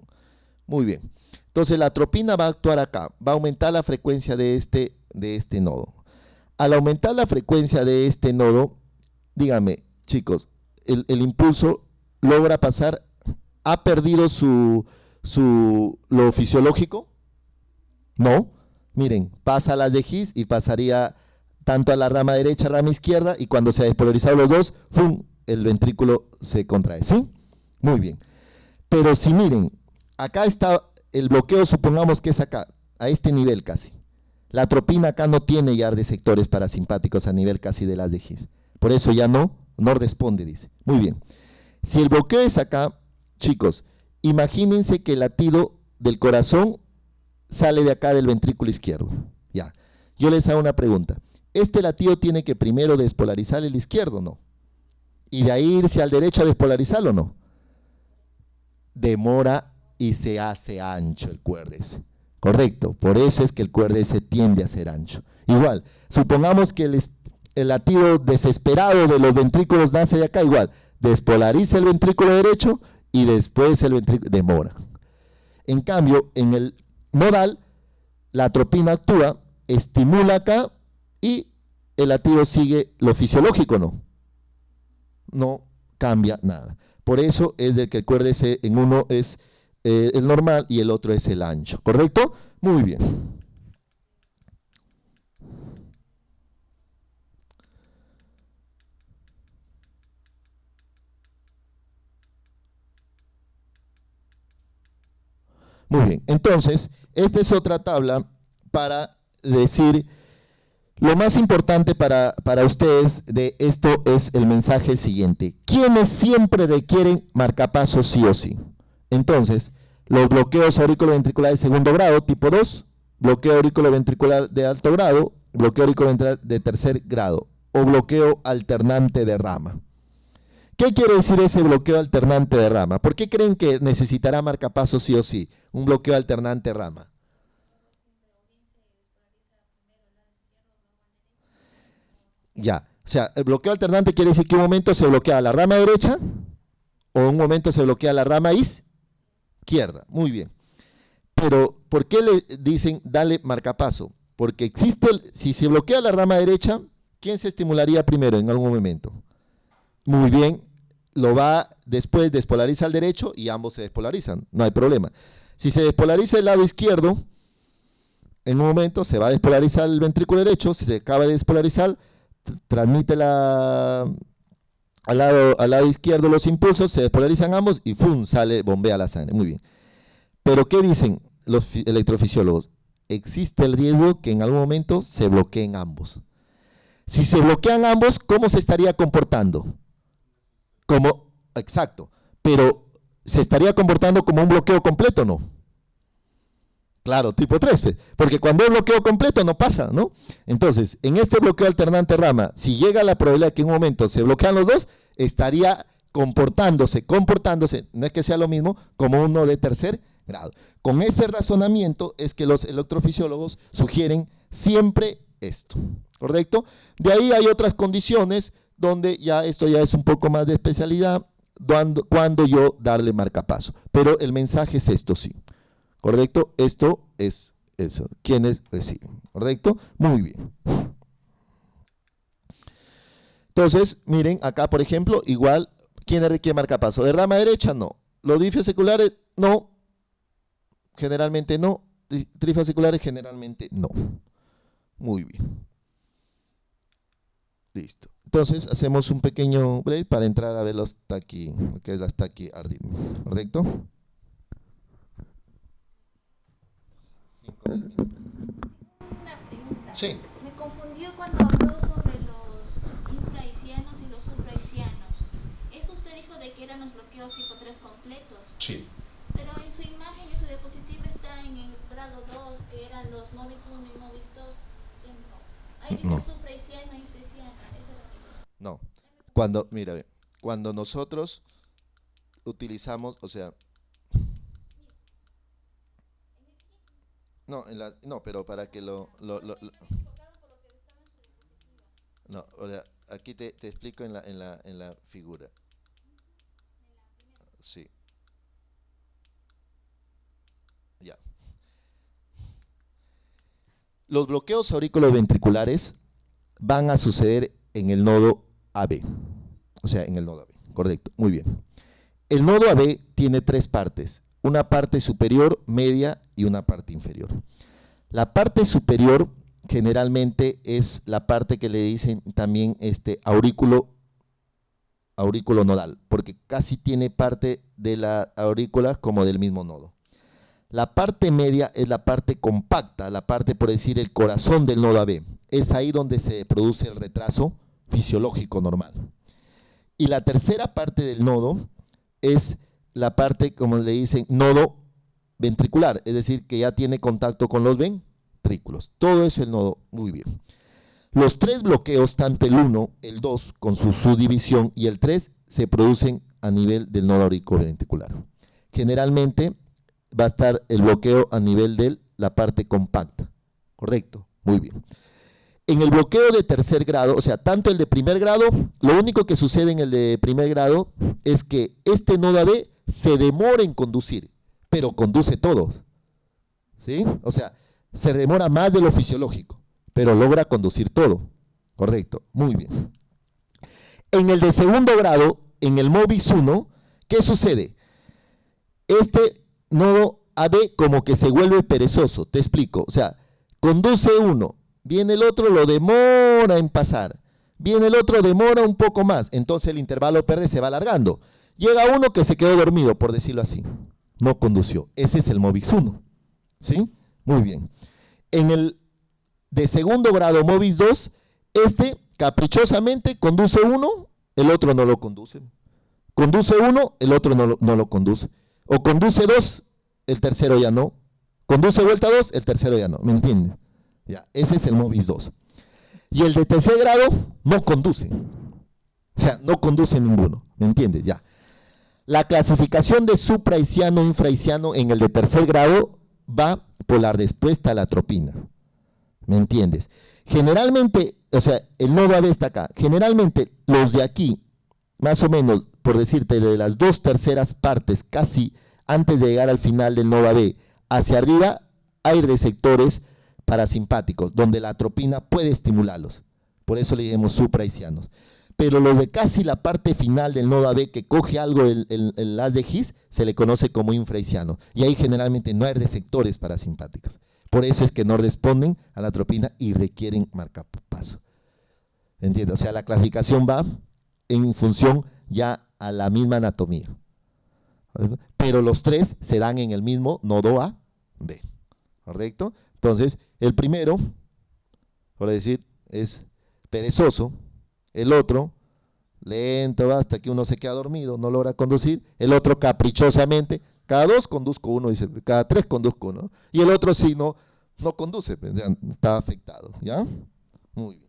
Muy bien. Entonces la atropina va a actuar acá, va a aumentar la frecuencia de este nodo. Al aumentar la frecuencia de este nodo, díganme, chicos, el impulso logra pasar, ¿ha perdido lo fisiológico? No. Miren, pasa a las de His y pasaría tanto a la rama derecha, rama izquierda, y cuando se ha despolarizado los dos, ¡fum!, el ventrículo se contrae, ¿sí? Muy bien. Pero si miren, acá está el bloqueo, supongamos que es acá, a este nivel casi. La atropina acá no tiene ya receptores parasimpáticos a nivel casi de las de His. Por eso ya no responde, dice. Muy bien. Si el bloqueo es acá, chicos, imagínense que el latido del corazón sale de acá del ventrículo izquierdo. Ya. Yo les hago una pregunta. ¿Este latido tiene que primero despolarizar el izquierdo o no? Y de ahí irse al derecho a despolarizarlo o no? Demora y se hace ancho el QRDC. Correcto. Por eso es que el QRDC tiende a ser ancho. Igual, supongamos que el latido desesperado de los ventrículos nace de acá, igual. Despolariza el ventrículo derecho y después el ventrículo demora. En cambio, en el nodal, la atropina actúa, estimula acá y el latido sigue lo fisiológico, no cambia nada. Por eso es del que el QRDC en uno es el normal y el otro es el ancho, ¿correcto? Muy bien. Muy bien, entonces, esta es otra tabla para decir, lo más importante para ustedes de esto es el mensaje siguiente. ¿Quiénes siempre requieren marcapasos sí o sí? Entonces, los bloqueos auriculoventriculares de segundo grado, tipo 2, bloqueo auriculoventricular de alto grado, bloqueo auriculoventricular de tercer grado, o bloqueo alternante de rama. ¿Qué quiere decir ese bloqueo alternante de rama? ¿Por qué creen que necesitará marcapasos sí o sí? Un bloqueo alternante de rama. Ya, o sea, el bloqueo alternante quiere decir que un momento se bloquea la rama derecha o un momento se bloquea la rama izquierda. Muy bien. Pero, ¿por qué le dicen dale marcapaso? Porque existe, si se bloquea la rama derecha, ¿quién se estimularía primero en algún momento? Muy bien, lo va después despolariza al derecho y ambos se despolarizan, no hay problema. Si se despolariza el lado izquierdo, en un momento se va a despolarizar el ventrículo derecho, si se acaba de despolarizar, transmite al lado izquierdo los impulsos, se despolarizan ambos y ¡fum!, sale, bombea la sangre. Muy bien. Pero ¿qué dicen los electrofisiólogos? Existe el riesgo que en algún momento se bloqueen ambos. Si se bloquean ambos, ¿cómo se estaría comportando? Exacto, pero ¿se estaría comportando como un bloqueo completo o no? Claro, tipo 3, porque cuando hay bloqueo completo no pasa, ¿no? Entonces, en este bloqueo alternante rama, si llega la probabilidad que en un momento se bloquean los dos, estaría comportándose, no es que sea lo mismo, como uno de tercer grado. Con ese razonamiento es que los electrofisiólogos sugieren siempre esto, ¿correcto? De ahí hay otras condiciones donde esto ya es un poco más de especialidad, cuando yo darle marcapaso. Pero el mensaje es esto, sí. ¿Correcto? Esto es Eso, quienes reciben, ¿correcto? Muy bien. Entonces, miren, acá por ejemplo, igual, ¿quién marca paso? ¿De rama derecha? No. ¿Los difasciculares? No. Generalmente no. Trifasciculares generalmente no. Muy bien. Listo. Entonces hacemos un pequeño break para entrar a ver los taqui, que es las taquiarritmias, ¿correcto? 5 minutos. Una pregunta. Sí. Me confundió cuando habló sobre los infrahaitianos y los suprahaitianos. Eso usted dijo de que eran los bloqueos tipo 3 completos. Sí. Pero en su imagen, en su diapositiva está en el grado 2, que eran los MOVIS 1 y MOVIS 2. Ahí dice No. suprahaitiano e infrahaitiana. Eso es lo que yo. No. Cuando, mira, ve, cuando nosotros utilizamos, o sea, no, pero para que no, o sea, aquí te explico en la figura. Sí, ya. Los bloqueos auriculoventriculares van a suceder en el nodo AB, o sea, en el nodo AB, correcto, muy bien. El nodo AB tiene tres partes, una parte superior, media y una parte inferior. La parte superior generalmente es la parte que le dicen también aurículo nodal, porque casi tiene parte de la aurícula como del mismo nodo. La parte media es la parte compacta, la parte, por decir, el corazón del nodo AB. Es ahí donde se produce el retraso fisiológico normal. Y la tercera parte del nodo es la parte, como le dicen, nodo ventricular, es decir, que ya tiene contacto con los ventrículos. Todo es el nodo, muy bien. Los tres bloqueos, tanto el 1, el 2, con su subdivisión, y el 3, se producen a nivel del nodo auriculoventricular. Generalmente va a estar el bloqueo a nivel de la parte compacta, ¿correcto? Muy bien. En el bloqueo de tercer grado, o sea, tanto el de primer grado, lo único que sucede en el de primer grado es que este nodo AB se demora en conducir, pero conduce todo, ¿sí? O sea, se demora más de lo fisiológico, pero logra conducir todo, correcto, muy bien. En el de segundo grado, en el MOVIS 1, ¿qué sucede? Este nodo AB como que se vuelve perezoso, te explico, o sea, conduce uno, viene el otro, lo demora en pasar, viene el otro, demora un poco más, entonces el intervalo PERDE se va alargando. Llega uno que se quedó dormido, por decirlo así, no condució, ese es el MOVIS 1, ¿sí? Muy bien. En el de segundo grado MOVIS 2, caprichosamente conduce uno, el otro no lo conduce. Conduce uno, el otro no lo conduce. O conduce dos, el tercero ya no. Conduce vuelta dos, el tercero ya no. ¿Me entienden? Ya, ese es el MOVIS 2. Y el de tercer grado no conduce. O sea, no conduce ninguno. ¿Me entiendes? Ya. La clasificación de suprahaitiano e infrahaitiano en el de tercer grado va por la respuesta a la atropina. ¿Me entiendes? Generalmente, o sea, el nodo AB está acá. Generalmente los de aquí, más o menos, por decirte, de las dos terceras partes, casi antes de llegar al final del nodo AB, hacia arriba hay receptores parasimpáticos, donde la atropina puede estimularlos. Por eso le llamamos suprahaitianos. Pero los de casi la parte final del nodo AB, que coge algo el haz de His, se le conoce como infrahaitiano. Y ahí generalmente no hay receptores parasimpáticos. Por eso es que no responden a la atropina y requieren marcapaso. ¿Entiendes? O sea, la clasificación va en función ya a la misma anatomía. Pero los tres se dan en el mismo nodo A, B. ¿Correcto? Entonces, el primero, por decir, es perezoso. El otro, lento, hasta que uno se queda dormido, no logra conducir. El otro, caprichosamente, cada dos conduzco uno, dice, cada tres conduzco uno. Y el otro sí no conduce, está afectado. ¿Ya? Muy bien.